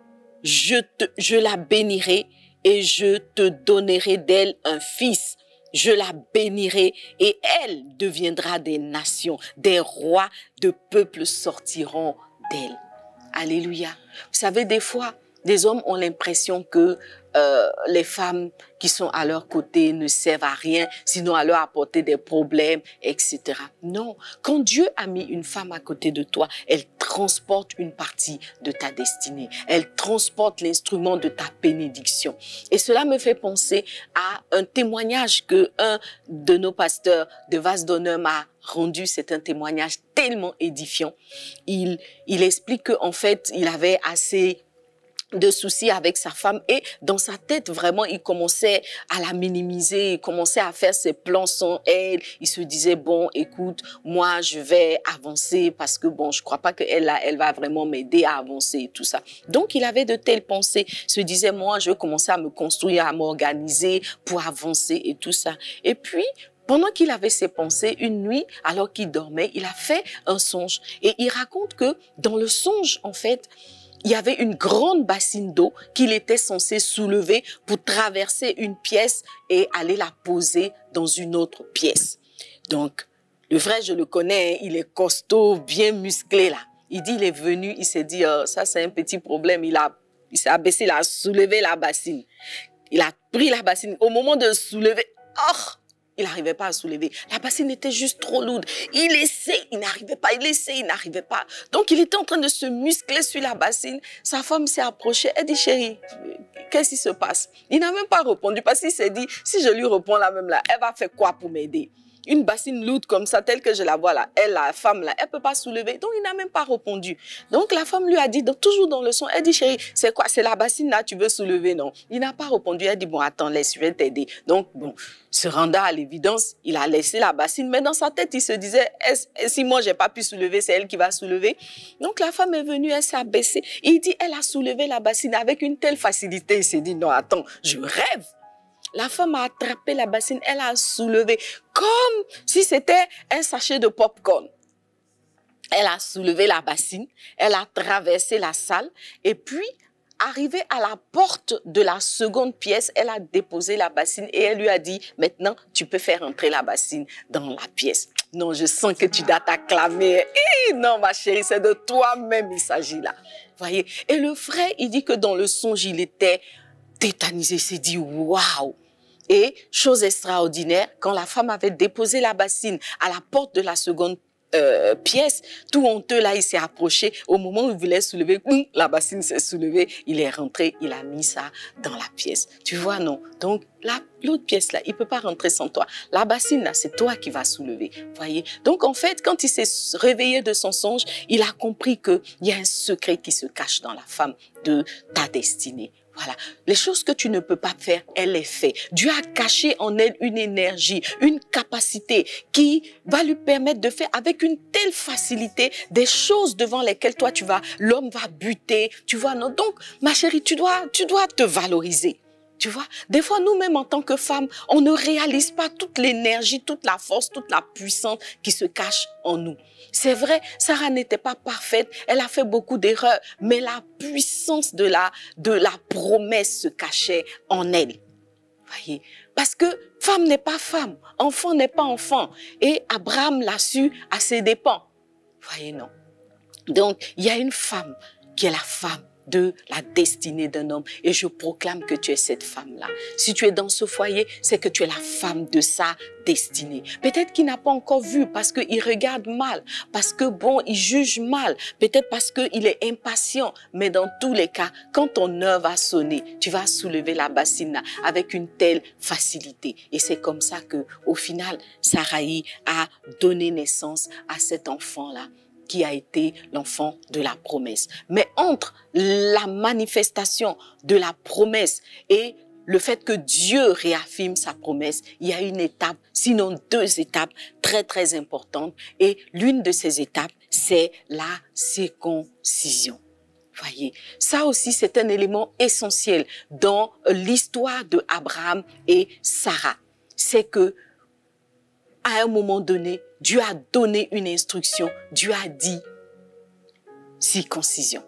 je la bénirai et je te donnerai d'elle un fils. Je la bénirai et elle deviendra des nations, des rois de peuples sortiront d'elle. Alléluia. Vous savez, des fois, des hommes ont l'impression que les femmes qui sont à leur côté ne servent à rien, sinon à leur apporter des problèmes, etc. Non, quand Dieu a mis une femme à côté de toi, elle transporte une partie de ta destinée. Elle transporte l'instrument de ta bénédiction. Et cela me fait penser à un témoignage que un de nos pasteurs de Vase d'Honneur m'a rendu. C'est un témoignage tellement édifiant. Il explique qu'en fait, il avait assez de soucis avec sa femme et dans sa tête vraiment il commençait à la minimiser, il commençait à faire ses plans sans elle. Il se disait bon écoute, moi je vais avancer parce que bon je crois pas qu'elle elle va vraiment m'aider à avancer et tout ça. Donc il avait de telles pensées, se disait moi je vais commencer à me construire, à m'organiser pour avancer et tout ça. Et puis pendant qu'il avait ses pensées, une nuit, alors qu'il dormait, il a fait un songe. Et il raconte que dans le songe, en fait, il y avait une grande bassine d'eau qu'il était censé soulever pour traverser une pièce et aller la poser dans une autre pièce. Donc, le frère, je le connais, il est costaud, bien musclé là. Il dit, il est venu, il s'est dit, ça c'est un petit problème. Il s'est abaissé, il a soulevé la bassine. Il a pris la bassine. Au moment de soulever, il n'arrivait pas à soulever. La bassine était juste trop lourde. Il essaie, il n'arrivait pas. Il essaie, il n'arrivait pas. Donc, il était en train de se muscler sur la bassine. Sa femme s'est approchée. Elle dit, chérie, qu'est-ce qui se passe? Il n'a même pas répondu parce qu'il s'est dit, si je lui réponds là même là, elle va faire quoi pour m'aider? Une bassine lourde comme ça, telle que je la vois là, elle, la femme là, elle peut pas soulever. Donc, il n'a même pas répondu. Donc, la femme lui a dit, donc, toujours dans le son, elle dit, chérie, c'est quoi? C'est la bassine là, tu veux soulever, non? Il n'a pas répondu. Elle dit, bon, attends, laisse, je vais t'aider. Donc, bon, se rendant à l'évidence, il a laissé la bassine. Mais dans sa tête, il se disait, si moi, j'ai pas pu soulever, c'est elle qui va soulever. Donc, la femme est venue, elle s'est abaissée. Il dit, elle a soulevé la bassine avec une telle facilité. Il s'est dit, non, attends, je rêve. La femme a attrapé la bassine, elle a soulevé comme si c'était un sachet de popcorn. Elle a soulevé la bassine, elle a traversé la salle et puis, arrivée à la porte de la seconde pièce, elle a déposé la bassine et elle lui a dit, maintenant, tu peux faire entrer la bassine dans la pièce. Non, je sens que tu dois t'acclamer. Non, ma chérie, c'est de toi-même il s'agit là. Voyez. Et le frère, il dit que dans le songe, il était tétanisé, il s'est dit, waouh! Et, chose extraordinaire, quand la femme avait déposé la bassine à la porte de la seconde pièce, tout honteux là, il s'est approché. Au moment où il voulait soulever, la bassine s'est soulevée, il est rentré, il a mis ça dans la pièce. Tu vois, non? Donc, l'autre pièce là, il peut pas rentrer sans toi. La bassine là, c'est toi qui vas soulever. Voyez? Donc, en fait, quand il s'est réveillé de son songe, il a compris qu'il y a un secret qui se cache dans la femme de ta destinée. Voilà. Les choses que tu ne peux pas faire, elle les fait. Dieu a caché en elle une énergie, une capacité qui va lui permettre de faire avec une telle facilité des choses devant lesquelles toi l'homme va buter. Tu vois, non? Donc, ma chérie, tu dois te valoriser. Tu vois, des fois, nous-mêmes, en tant que femmes, on ne réalise pas toute l'énergie, toute la force, toute la puissance qui se cache en nous. C'est vrai, Sarah n'était pas parfaite, elle a fait beaucoup d'erreurs, mais la puissance de la promesse se cachait en elle. Voyez, parce que femme n'est pas femme, enfant n'est pas enfant, et Abraham l'a su à ses dépens. Voyez, non. Donc, il y a une femme qui est la femme de la destinée d'un homme. Et je proclame que tu es cette femme-là. Si tu es dans ce foyer, c'est que tu es la femme de sa destinée. Peut-être qu'il n'a pas encore vu parce qu'il regarde mal, parce que bon, il juge mal, peut-être parce qu'il est impatient. Mais dans tous les cas, quand ton heure va sonner, tu vas soulever la bassine avec une telle facilité. Et c'est comme ça que, au final, Saraï a donné naissance à cet enfant-là, qui a été l'enfant de la promesse. Mais entre la manifestation de la promesse et le fait que Dieu réaffirme sa promesse, il y a une étape, sinon 2 étapes très très importantes. Et l'une de ces étapes, c'est la circoncision. Voyez, ça aussi c'est un élément essentiel dans l'histoire de Abraham et Sarah. C'est que à un moment donné, Dieu a donné une instruction. Dieu a dit circoncision.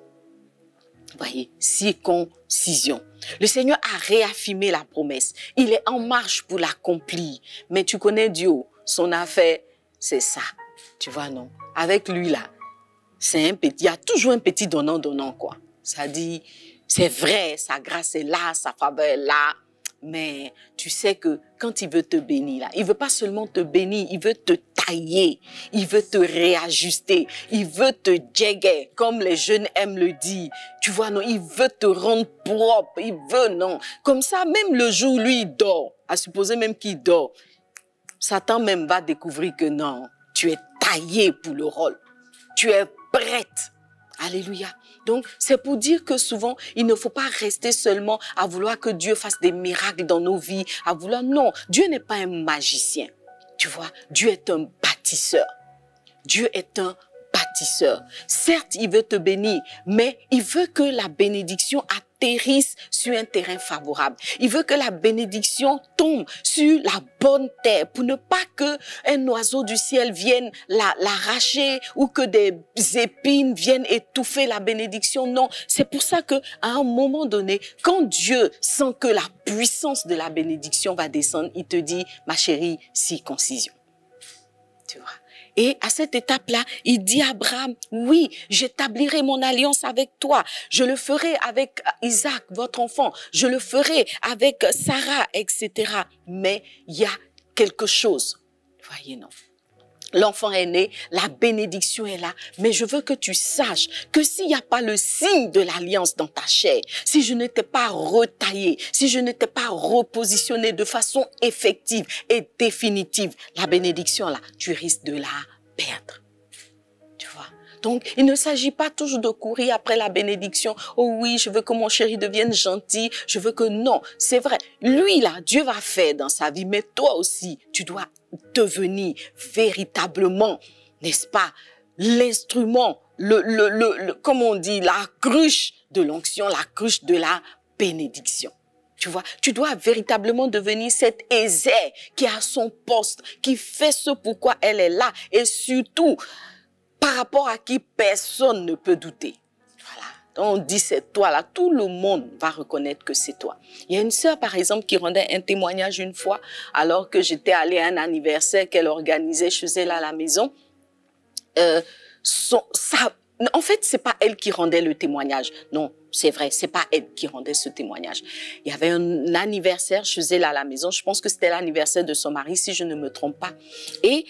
Voyez, circoncision. Le Seigneur a réaffirmé la promesse. Il est en marche pour l'accomplir. Mais tu connais Dieu, son affaire, c'est ça. Tu vois, non? Avec lui, là, c'est un petit, il y a toujours un petit donnant-donnant, quoi. Ça dit, c'est vrai, sa grâce est là, sa faveur est là. Mais tu sais que quand il veut te bénir, là, il veut pas seulement te bénir, il veut te tailler, il veut te réajuster, il veut te jagger, comme les jeunes aiment le dire. Tu vois, non, il veut te rendre propre, il veut, non. Comme ça, même le jour, lui, il dort, à supposer même qu'il dort, Satan même va découvrir que non, tu es taillé pour le rôle, tu es prête. Alléluia. Donc, c'est pour dire que souvent, il ne faut pas rester seulement à vouloir que Dieu fasse des miracles dans nos vies, à vouloir, non, Dieu n'est pas un magicien. Tu vois, Dieu est un bâtisseur. Dieu est un bâtisseur. Certes, il veut te bénir, mais il veut que la bénédiction atterrisse sur un terrain favorable. Il veut que la bénédiction tombe sur la bonne terre pour ne pas que un oiseau du ciel vienne l'arracher ou que des épines viennent étouffer la bénédiction. Non, c'est pour ça que à un moment donné, quand Dieu sent que la puissance de la bénédiction va descendre, il te dit, ma chérie, circoncision. Tu vois. Et à cette étape-là, il dit à Abraham, oui, j'établirai mon alliance avec toi. Je le ferai avec Isaac, votre enfant. Je le ferai avec Sarah, etc. Mais il y a quelque chose. Voyez, non. L'enfant est né, la bénédiction est là, mais je veux que tu saches que s'il n'y a pas le signe de l'alliance dans ta chair, si je ne t'ai pas retaillé, si je ne t'ai pas repositionné de façon effective et définitive, la bénédiction là, tu risques de la perdre. Tu vois? Donc, il ne s'agit pas toujours de courir après la bénédiction. Oh oui, je veux que mon chéri devienne gentil. Je veux que non. C'est vrai. Lui, là, Dieu va faire dans sa vie. Mais toi aussi, tu dois devenir véritablement, n'est-ce pas, l'instrument, comment on dit, la cruche de l'onction, la cruche de la bénédiction. Tu vois, tu dois véritablement devenir cette Ézère qui a son poste, qui fait ce pourquoi elle est là. Et surtout, par rapport à qui personne ne peut douter. Voilà. On dit c'est toi là, tout le monde va reconnaître que c'est toi. Il y a une sœur par exemple qui rendait un témoignage une fois alors que j'étais allée à un anniversaire qu'elle organisait chez elle à la maison. En fait, c'est pas elle qui rendait le témoignage. Non, c'est vrai, c'est pas elle qui rendait ce témoignage. Il y avait un anniversaire chez elle à la maison. Je pense que c'était l'anniversaire de son mari, si je ne me trompe pas. Et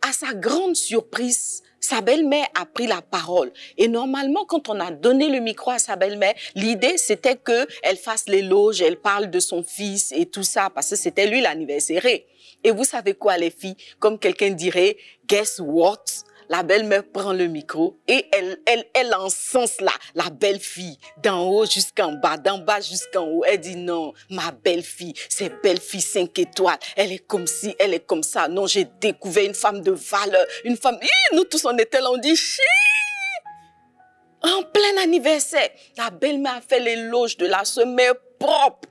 à sa grande surprise, sa belle-mère a pris la parole. Et normalement, quand on a donné le micro à sa belle-mère, l'idée, c'était qu'elle fasse l'éloge, elle parle de son fils et tout ça, parce que c'était lui l'anniversaire. Et vous savez quoi, les filles? Comme quelqu'un dirait, guess what? La belle-mère prend le micro et elle encense la belle-fille d'en haut jusqu'en bas, d'en bas jusqu'en haut. Elle dit non, ma belle-fille, c'est belle-fille 5 étoiles. Elle est comme ci, elle est comme ça. Non, j'ai découvert une femme de valeur, une femme... Nous tous, on était là, on dit chi. En plein anniversaire, la belle-mère a fait l'éloge de la semaine propre.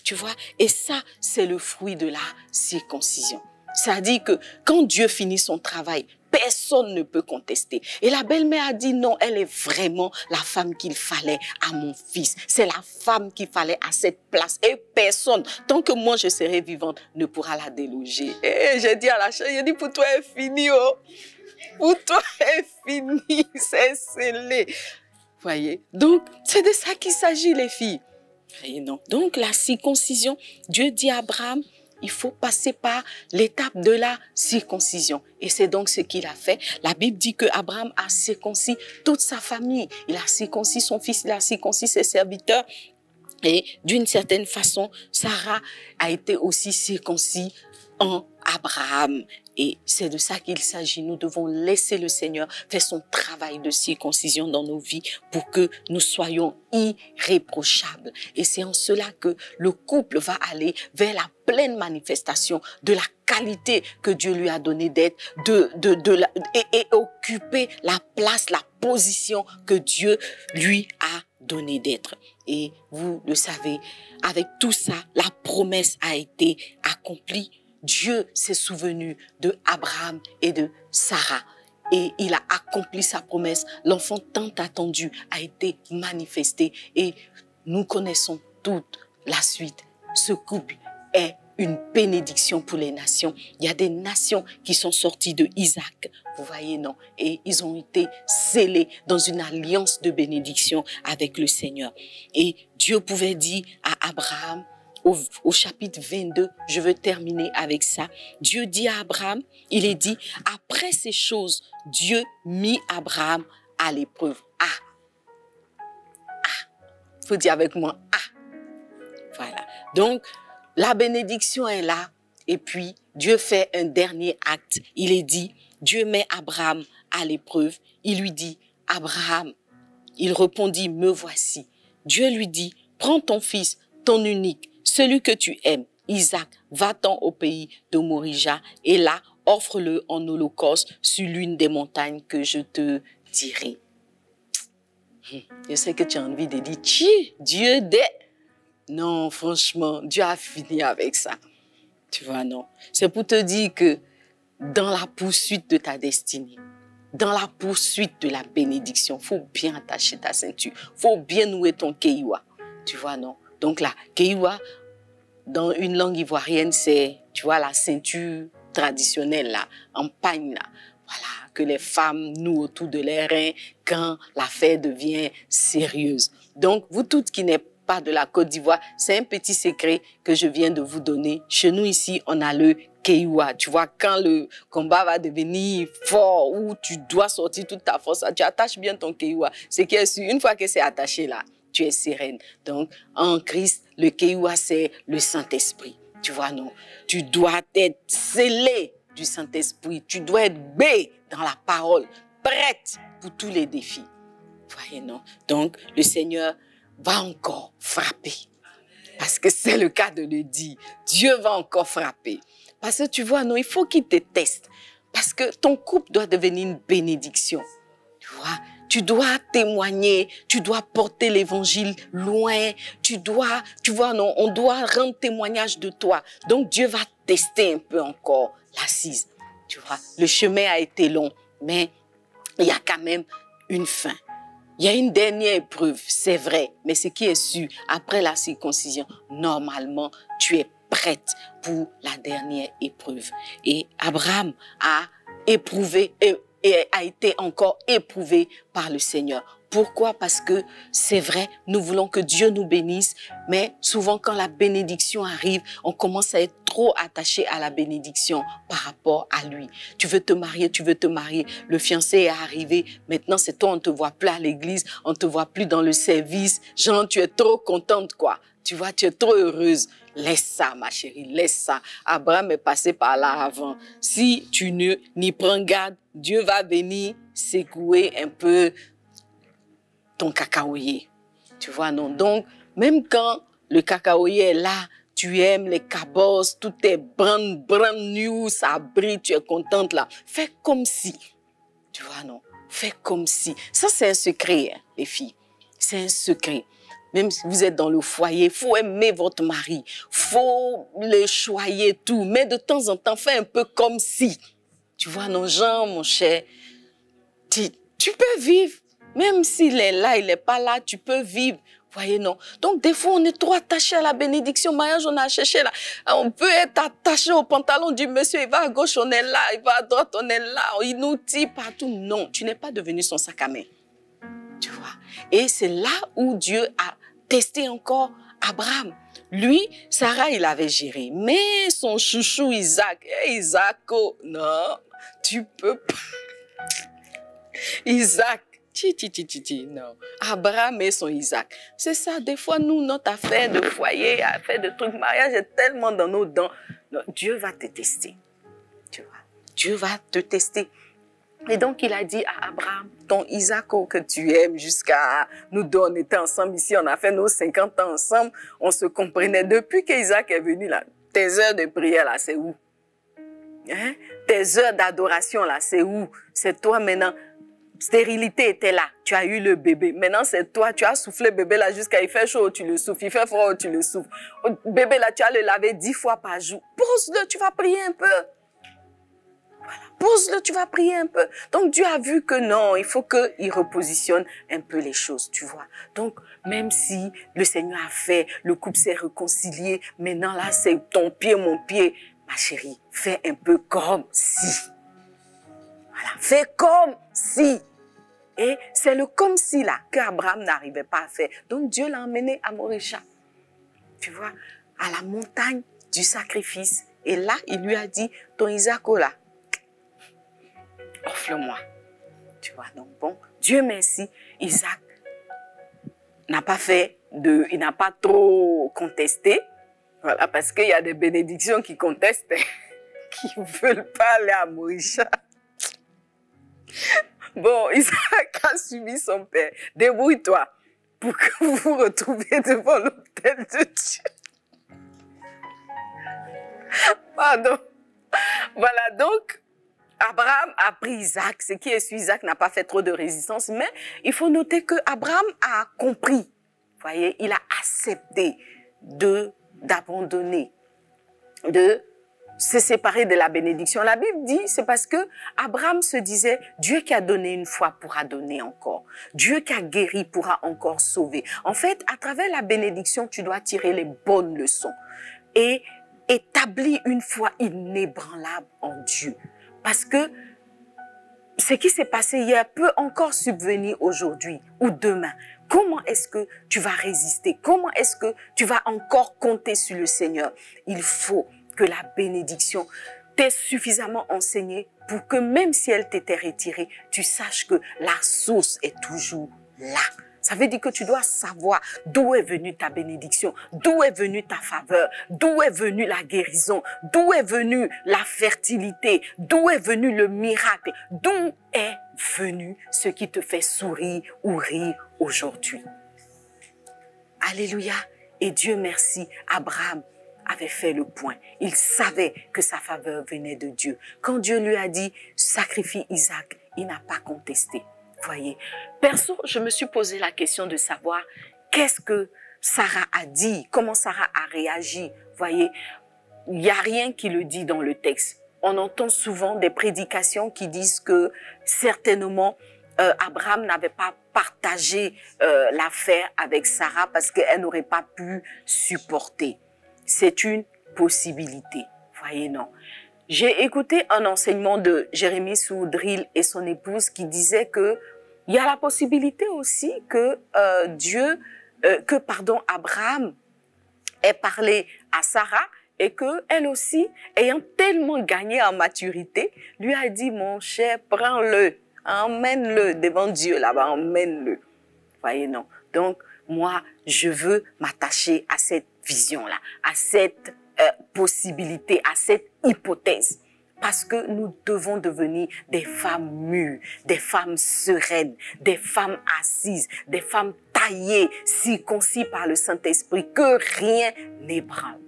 Tu vois, et ça, c'est le fruit de la circoncision. C'est-à-dire que quand Dieu finit son travail, personne ne peut contester. Et la belle-mère a dit non, elle est vraiment la femme qu'il fallait à mon fils. C'est la femme qu'il fallait à cette place. Et personne, tant que moi je serai vivante, ne pourra la déloger. Et j'ai dit à la chair, j'ai dit pour toi est fini, oh. Pour toi est fini, c'est scellé. Voyez. Donc, c'est de ça qu'il s'agit, les filles. Et non. Donc, la circoncision, Dieu dit à Abraham, il faut passer par l'étape de la circoncision. Et c'est donc ce qu'il a fait. La Bible dit que Abraham a circoncis toute sa famille. Il a circoncis son fils, il a circoncis ses serviteurs. Et d'une certaine façon, Sarah a été aussi circoncis en Abraham. Et c'est de ça qu'il s'agit. Nous devons laisser le Seigneur faire son travail de circoncision dans nos vies pour que nous soyons irréprochables. Et c'est en cela que le couple va aller vers la pleine manifestation de la qualité que Dieu lui a donné d'être, et occuper la place, la position que Dieu lui a donné d'être. Et vous le savez, avec tout ça, la promesse a été accomplie. Dieu s'est souvenu de Abraham et de Sarah et il a accompli sa promesse. L'enfant tant attendu a été manifesté et nous connaissons toute la suite. Ce couple est une bénédiction pour les nations. Il y a des nations qui sont sorties de Isaac, vous voyez, non? Et ils ont été scellés dans une alliance de bénédiction avec le Seigneur. Et Dieu pouvait dire à Abraham, au chapitre 22, je veux terminer avec ça. Dieu dit à Abraham, il est dit, après ces choses, Dieu mit Abraham à l'épreuve. Faut dire avec moi, Voilà. Donc, la bénédiction est là. Et puis, Dieu fait un dernier acte. Il est dit, Dieu met Abraham à l'épreuve. Il lui dit, Abraham, il répondit, me voici. Dieu lui dit, prends ton fils, ton unique, celui que tu aimes, Isaac, va-t'en au pays de Morija et là, offre-le en holocauste sur l'une des montagnes que je te dirai. Je sais que tu as envie de dire, Chi, Dieu des... Non, franchement, Dieu a fini avec ça. Tu vois, non. C'est pour te dire que dans la poursuite de ta destinée, dans la poursuite de la bénédiction, il faut bien attacher ta ceinture. Il faut bien nouer ton keiwa. Tu vois, non. Donc là, keiwa, dans une langue ivoirienne, c'est, tu vois, la ceinture traditionnelle, là, en pagne, là. Voilà, que les femmes nouent autour de leurs reins quand l'affaire devient sérieuse. Donc, vous toutes qui n'êtes pas de la Côte d'Ivoire, c'est un petit secret que je viens de vous donner. Chez nous ici, on a le keiwa. Tu vois, quand le combat va devenir fort, où tu dois sortir toute ta force, tu attaches bien ton keiwa. C'est qui est sûr, une fois que c'est attaché là, tu es sereine. Donc, en Christ, le keiwa, c'est le Saint-Esprit. Tu vois, non? Tu dois être scellé du Saint-Esprit. Tu dois être bé dans la parole, prête pour tous les défis. Voyez, non? Donc, le Seigneur va encore frapper. Parce que c'est le cas de le dire. Dieu va encore frapper. Parce que tu vois, non, il faut qu'il te teste. Parce que ton couple doit devenir une bénédiction. Tu vois, tu dois témoigner, tu dois porter l'évangile loin, tu vois, non, on doit rendre témoignage de toi. Donc Dieu va tester un peu encore l'assise. Tu vois, le chemin a été long, mais il y a quand même une fin. Il y a une dernière épreuve, c'est vrai, mais ce qui est sûr, après la circoncision, normalement, tu es prête pour la dernière épreuve. Et Abraham a éprouvé et a été encore éprouvé par le Seigneur. Pourquoi? Parce que c'est vrai, nous voulons que Dieu nous bénisse, mais souvent quand la bénédiction arrive, on commence à être trop attaché à la bénédiction par rapport à lui. Tu veux te marier, le fiancé est arrivé, maintenant c'est toi, on ne te voit plus à l'église, on ne te voit plus dans le service, genre tu es trop contente quoi, tu vois, tu es trop heureuse. Laisse ça, ma chérie, laisse ça. Abraham est passé par là avant. Si tu n'y prends garde, Dieu va venir secouer un peu ton cacaoyer. Tu vois, non? Donc, même quand le cacaoyer est là, tu aimes les cabosses, tout est brand new, ça brille, tu es contente là. Fais comme si. Tu vois, non? Fais comme si. Ça, c'est un secret, hein, les filles. C'est un secret. Même si vous êtes dans le foyer, faut aimer votre mari, faut le choyer tout, mais de temps en temps, fais un peu comme si. Tu vois, non, Jean, mon cher, tu peux vivre, même s'il est là, il n'est pas là, tu peux vivre. Voyez, non. Donc, des fois, on est trop attaché à la bénédiction. Mariage, on a cherché là. On peut être attaché au pantalon du monsieur. Il va à gauche, on est là. Il va à droite, on est là. Il nous tire partout. Non, tu n'es pas devenu son sac à main. Tu vois. Et c'est là où Dieu a testé encore Abraham. Lui, Sarah, il avait géré. Mais son chouchou Isaac, Isaac, oh, non, tu peux pas. Isaac, non. Abraham et son Isaac. C'est ça, des fois, nous, notre affaire de foyer, affaire de trucs, mariage est tellement dans nos dents. Non, Dieu va te tester. Tu vois, Dieu va te tester. Et donc, il a dit à Abraham, ton Isaac que tu aimes jusqu'à nous deux, on était ensemble ici, on a fait nos 50 ans ensemble, on se comprenait. Depuis qu'Isaac est venu là, tes heures de prière là, c'est où? Hein? Tes heures d'adoration là, c'est où? C'est toi maintenant. Stérilité était là, tu as eu le bébé. Maintenant, c'est toi, tu as soufflé bébé là jusqu'à il fait chaud, tu le souffles, il fait froid, tu le souffles. Bébé là, tu as le laver 10 fois par jour. Pose-le, tu vas prier un peu. Voilà, pose-le, tu vas prier un peu. Donc, Dieu a vu que non, il faut qu'il repositionne un peu les choses, tu vois. Donc, même si le Seigneur a fait, le couple s'est réconcilié, maintenant là, c'est ton pied, mon pied. Ma chérie, fais un peu comme si. Voilà, fais comme si. Et c'est le comme si là qu'Abraham n'arrivait pas à faire. Donc Dieu l'a emmené à Morisha. Tu vois, à la montagne du sacrifice. Et là, il lui a dit, ton Isaac là, offre-le-moi. Tu vois, donc bon, Dieu merci, Isaac n'a pas il n'a pas trop contesté. Voilà, parce qu'il y a des bénédictions qui contestent, qui ne veulent pas aller à Morisha. Bon, Isaac a suivi son père. Débrouille-toi pour que vous vous retrouviez devant l'autel de Dieu. Pardon. Voilà, donc, Abraham a pris Isaac. Ce qui est sur Isaac n'a pas fait trop de résistance, mais il faut noter que Abraham a compris. Vous voyez, il a accepté d'abandonner, de se séparer de la bénédiction. La Bible dit, c'est parce que Abraham se disait, Dieu qui a donné une fois pourra donner encore. Dieu qui a guéri pourra encore sauver. En fait, à travers la bénédiction, tu dois tirer les bonnes leçons et établir une foi inébranlable en Dieu. Parce que ce qui s'est passé hier peut encore subvenir aujourd'hui ou demain. Comment est-ce que tu vas résister? Comment est-ce que tu vas encore compter sur le Seigneur? Il faut que la bénédiction t'ait suffisamment enseigné pour que même si elle t'était retirée, tu saches que la source est toujours là. Ça veut dire que tu dois savoir d'où est venue ta bénédiction, d'où est venue ta faveur, d'où est venue la guérison, d'où est venue la fertilité, d'où est venu le miracle, d'où est venu ce qui te fait sourire ou rire aujourd'hui. Alléluia. Et Dieu merci, Abraham avait fait le point. Il savait que sa faveur venait de Dieu. Quand Dieu lui a dit, sacrifie Isaac, il n'a pas contesté. Voyez, perso, je me suis posé la question de savoir qu'est-ce que Sarah a dit, comment Sarah a réagi. Voyez, il n'y a rien qui le dit dans le texte. On entend souvent des prédications qui disent que certainement Abraham n'avait pas partagé l'affaire avec Sarah parce qu'elle n'aurait pas pu supporter. C'est une possibilité. Voyez, non. J'ai écouté un enseignement de Jérémie Soudril et son épouse qui disait que il y a la possibilité aussi que Abraham ait parlé à Sarah et que elle aussi, ayant tellement gagné en maturité, lui a dit, mon cher, prends-le, emmène-le devant Dieu là-bas, emmène-le. Voyez, non. Donc, moi, je veux m'attacher à cette vision-là, à cette possibilité, à cette hypothèse. Parce que nous devons devenir des femmes mûres, des femmes sereines, des femmes assises, des femmes taillées, circoncis par le Saint-Esprit, que rien n'ébranle.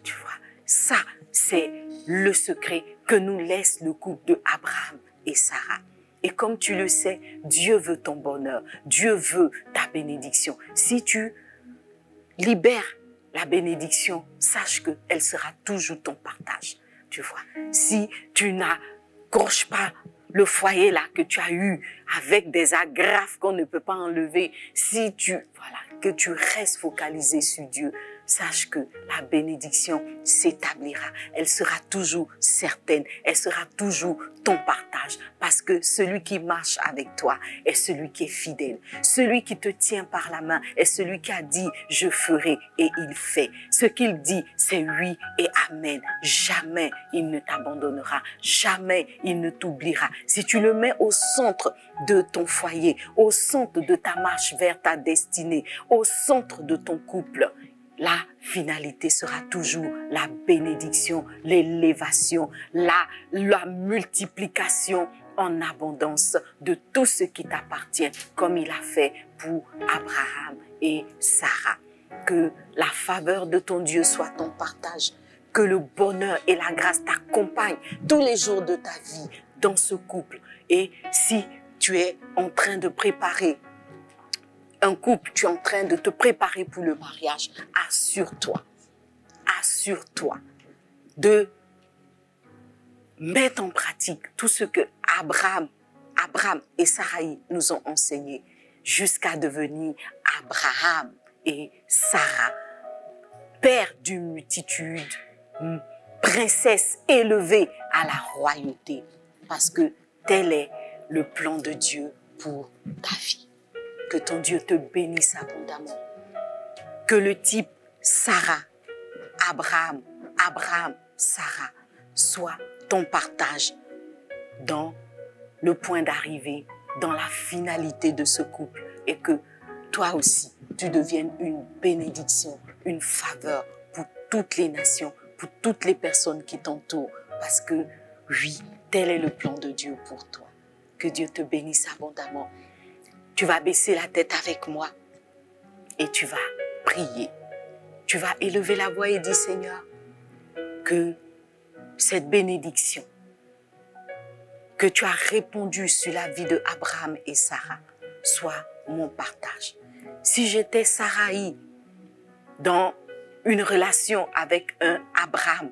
Tu vois, ça, c'est le secret que nous laisse le couple de Abraham et Sarah. Et comme tu le sais, Dieu veut ton bonheur, Dieu veut ta bénédiction. Si tu libères la bénédiction, sache qu'elle sera toujours ton partage. Tu vois, si tu n'accroches pas le foyer là que tu as eu avec des agrafes qu'on ne peut pas enlever, si que tu restes focalisé sur Dieu, sache que la bénédiction s'établira. Elle sera toujours certaine. Elle sera toujours ton partage. Parce que celui qui marche avec toi est celui qui est fidèle. Celui qui te tient par la main est celui qui a dit « je ferai » et il fait. Ce qu'il dit, c'est oui et amen. Jamais il ne t'abandonnera. Jamais il ne t'oubliera. Si tu le mets au centre de ton foyer, au centre de ta marche vers ta destinée, au centre de ton couple, la finalité sera toujours la bénédiction, l'élévation, la multiplication en abondance de tout ce qui t'appartient, comme il a fait pour Abraham et Sarah. Que la faveur de ton Dieu soit ton partage, que le bonheur et la grâce t'accompagnent tous les jours de ta vie dans ce couple. Et si tu es en train de préparer un couple, tu es en train de te préparer pour le mariage, assure-toi de mettre en pratique tout ce que Abraham et Sarai nous ont enseigné jusqu'à devenir Abraham et Sarah, père d'une multitude, princesse élevée à la royauté, parce que tel est le plan de Dieu pour ta vie. Que ton Dieu te bénisse abondamment. Que le type Sarah, Abraham, Sarah soit ton partage dans le point d'arrivée, dans la finalité de ce couple. Et que toi aussi, tu deviennes une bénédiction, une faveur pour toutes les nations, pour toutes les personnes qui t'entourent. Parce que oui, tel est le plan de Dieu pour toi. Que Dieu te bénisse abondamment. Tu vas baisser la tête avec moi et tu vas prier. Tu vas élever la voix et dire, Seigneur, que cette bénédiction que tu as répandu sur la vie de Abraham et Sarah soit mon partage. Si j'étais Sarai dans une relation avec un Abraham,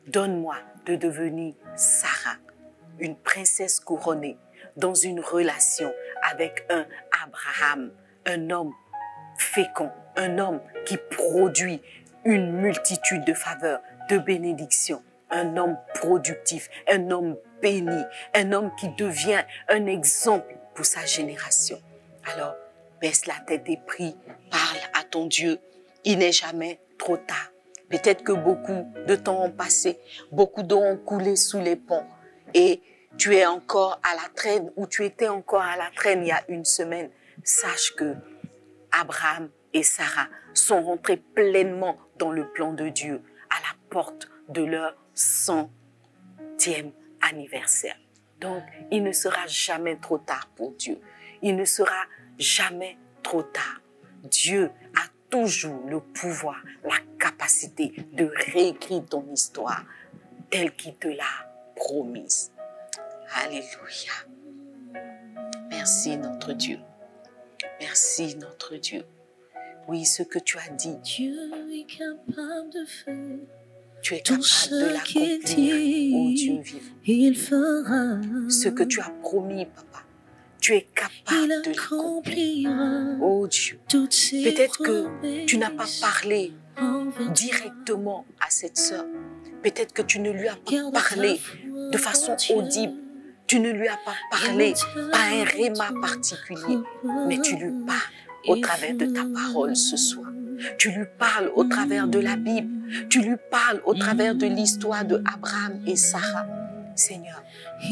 donne-moi de devenir Sarah, une princesse couronnée, dans une relation avec un Abraham, un homme fécond, un homme qui produit une multitude de faveurs, de bénédictions, un homme productif, un homme béni, un homme qui devient un exemple pour sa génération. Alors, baisse la tête et prie, parle à ton Dieu. Il n'est jamais trop tard. Peut-être que beaucoup de temps ont passé, beaucoup d'eau ont coulé sous les ponts et tu es encore à la traîne ou tu étais encore à la traîne il y a une semaine. Sache que Abraham et Sarah sont rentrés pleinement dans le plan de Dieu à la porte de leur 100e anniversaire. Donc, il ne sera jamais trop tard pour Dieu. Il ne sera jamais trop tard. Dieu a toujours le pouvoir, la capacité de réécrire ton histoire telle qu'il te l'a promise. Alléluia. Merci notre Dieu. Merci notre Dieu. Oui, ce que tu as dit, Dieu est capable de faire tu es capable de l'accomplir, oh Dieu vivant. Il fera Ce que tu as promis, papa, tu es capable de l'accomplir. Oh Dieu, peut-être que tu n'as pas parlé directement à cette sœur. Peut-être que tu ne lui as pas parlé de façon audible. Tu ne lui as pas parlé par un réma particulier, mais tu lui parles au travers de ta parole ce soir. Tu lui parles au travers de la Bible. Tu lui parles au travers de l'histoire de Abraham et Sarah. Seigneur,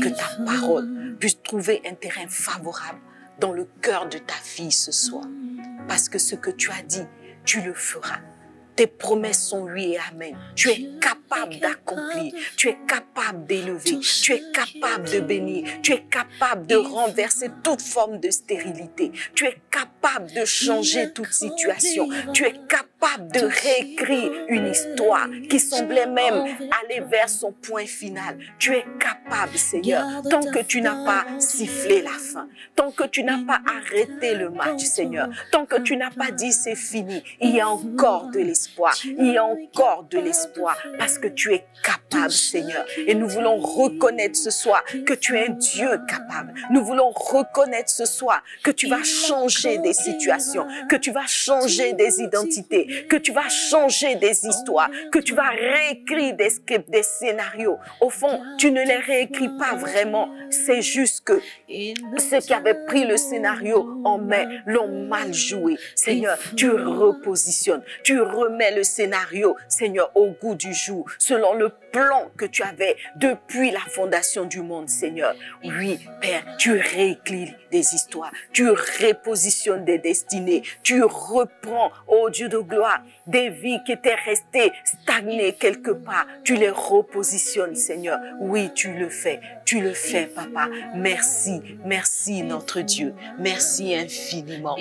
que ta parole puisse trouver un terrain favorable dans le cœur de ta fille ce soir. Parce que ce que tu as dit, tu le feras. Tes promesses sont oui et amen. Tu es capable d'accomplir. Tu es capable d'élever. Tu es capable de bénir. Tu es capable de renverser toute forme de stérilité. Tu es capable de changer toute situation. Tu es capable de réécrire une histoire qui semblait même aller vers son point final. Tu es capable, Seigneur, tant que tu n'as pas sifflé la fin, tant que tu n'as pas arrêté le match, Seigneur, tant que tu n'as pas dit c'est fini, il y a encore de l'espoir. Il y a encore de l'espoir parce que tu es capable, Seigneur. Et nous voulons reconnaître ce soir que tu es un Dieu capable. Nous voulons reconnaître ce soir que tu vas changer des situations, que tu vas changer des identités, que tu vas changer des histoires, que tu vas réécrire des scripts, des scénarios. Au fond, tu ne les réécris pas vraiment. C'est juste que ceux qui avaient pris le scénario en main l'ont mal joué. Seigneur, tu repositionnes, tu remets le scénario, Seigneur, au goût du jour, selon le plan que tu avais depuis la fondation du monde, Seigneur. Oui, Père, tu réécris des histoires, tu repositionnes des destinées, tu reprends, oh Dieu de gloire, des vies qui étaient restées stagnées quelque part, tu les repositionnes, Seigneur. Oui, tu le fais, Papa. Merci, merci notre Dieu, merci infiniment.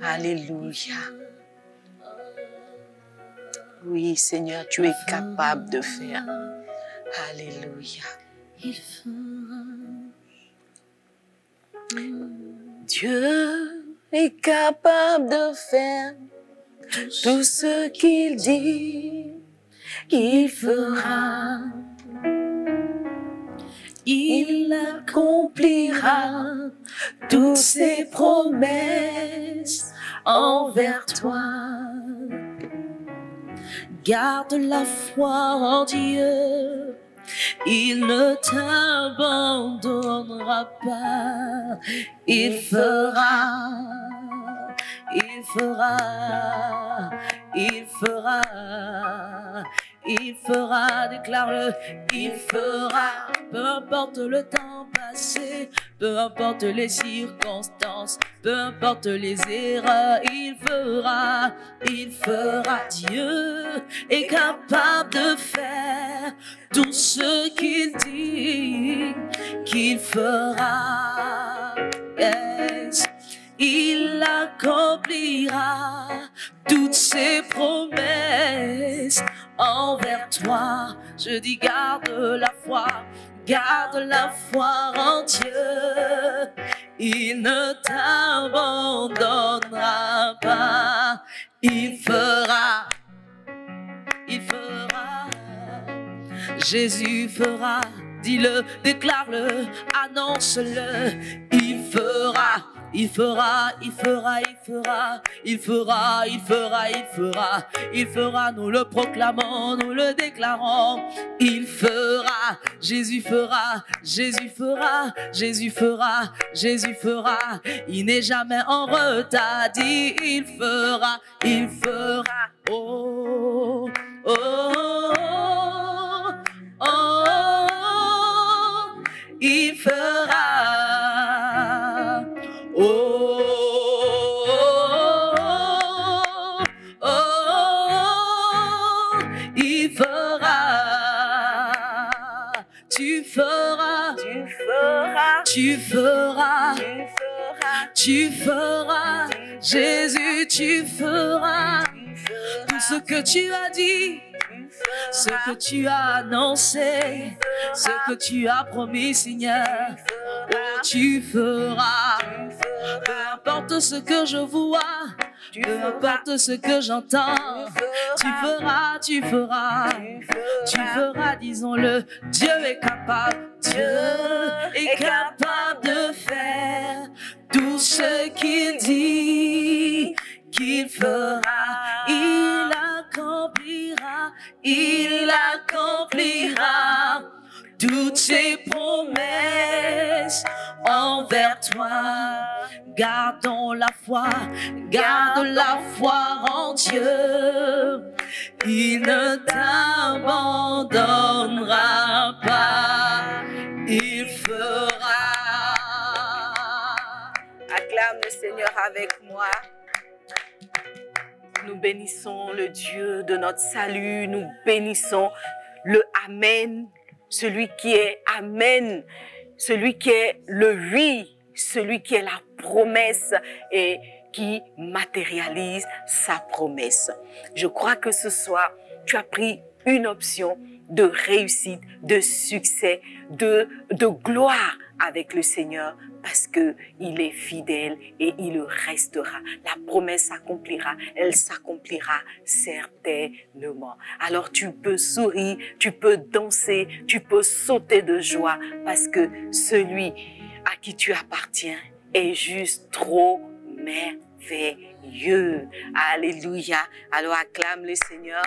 Alléluia. Oui, Seigneur, tu es capable de faire. Alléluia. Dieu est capable de faire tout ce qu'il dit, il fera. Il accomplira toutes ses promesses envers toi. Garde la foi en Dieu, il ne t'abandonnera pas. Il fera, il fera, il fera, il fera, déclare-le, il fera. Peu importe le temps passé, peu importe les circonstances, peu importe les erreurs, il fera, il fera. Dieu est capable de faire tout ce qu'il dit qu'il fera. Yes. Il accomplira toutes ses promesses envers toi. Je dis garde la foi, garde la foi en Dieu. Il ne t'abandonnera pas. Il fera. Jésus fera. Dis-le, déclare-le, annonce-le. Il fera. Il fera, nous le proclamons, nous le déclarons. Il fera, Jésus fera. Il n'est jamais en retard, dit il fera. Oh, oh, oh, oh, il fera. Oh, oh, oh, oh, il fera. Tu feras. Jésus, tu feras. Tout ce que tu as dit, ce que tu as annoncé, ce que tu as promis, Seigneur. Oh, tu feras. Peu importe ce que je vois, peu importe ce que j'entends, tu feras, disons-le. Dieu est capable de faire tout ce qu'il dit qu'il fera. Il accomplira toutes ses promesses envers toi. Gardons la foi, garde la foi en Dieu. Il ne t'abandonnera pas. Il fera. Acclame le Seigneur avec moi. Nous bénissons le Dieu de notre salut. Nous bénissons le Amen. Celui qui est Amen. Celui qui est le oui. Celui qui est la promesse et qui matérialise sa promesse. Je crois que ce soir, tu as pris une option de réussite, de succès, de gloire avec le Seigneur parce que il est fidèle et il le restera. La promesse s'accomplira, elle s'accomplira certainement. Alors tu peux sourire, tu peux danser, tu peux sauter de joie parce que celui à qui tu appartiens est juste trop merveilleux. Alléluia. Alors acclame le Seigneur.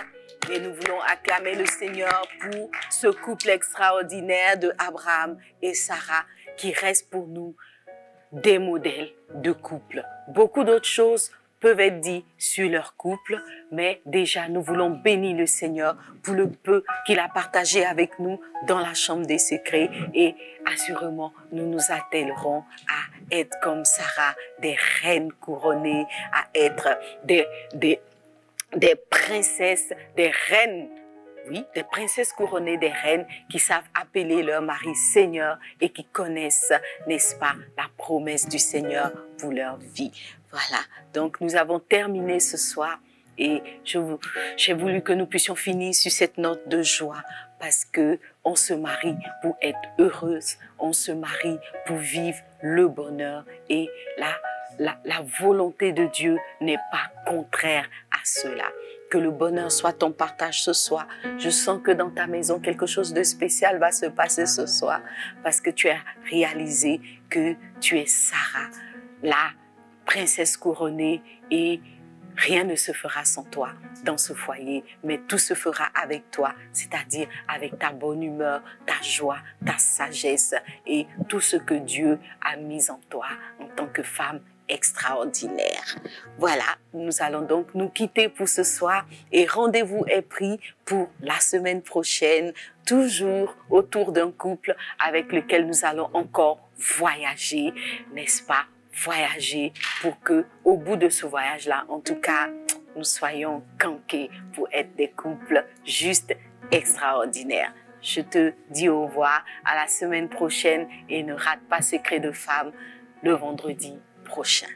Et nous voulons acclamer le Seigneur pour ce couple extraordinaire de Abraham et Sarah qui reste pour nous des modèles de couple. Beaucoup d'autres choses peuvent être dites sur leur couple, mais déjà nous voulons bénir le Seigneur pour le peu qu'il a partagé avec nous dans la chambre des secrets et assurément nous nous attellerons à être comme Sarah, des reines couronnées, à être des princesses, des reines, oui, des princesses couronnées, des reines qui savent appeler leur mari Seigneur et qui connaissent, n'est-ce pas, la promesse du Seigneur pour leur vie. Voilà, donc nous avons terminé ce soir et j'ai voulu que nous puissions finir sur cette note de joie parce que on se marie pour être heureuse, on se marie pour vivre le bonheur et la volonté de Dieu n'est pas contraire à cela. Que le bonheur soit ton partage ce soir. Je sens que dans ta maison, quelque chose de spécial va se passer ce soir parce que tu as réalisé que tu es Sarah, la princesse couronnée et rien ne se fera sans toi dans ce foyer, mais tout se fera avec toi, c'est-à-dire avec ta bonne humeur, ta joie, ta sagesse et tout ce que Dieu a mis en toi en tant que femme extraordinaire. Voilà, nous allons donc nous quitter pour ce soir et rendez-vous est pris pour la semaine prochaine, toujours autour d'un couple avec lequel nous allons encore voyager, n'est-ce pas? Voyager pour que, au bout de ce voyage-là, en tout cas, nous soyons campés pour être des couples juste extraordinaires. Je te dis au revoir à la semaine prochaine et ne rate pas Secret de Femme le vendredi prochain.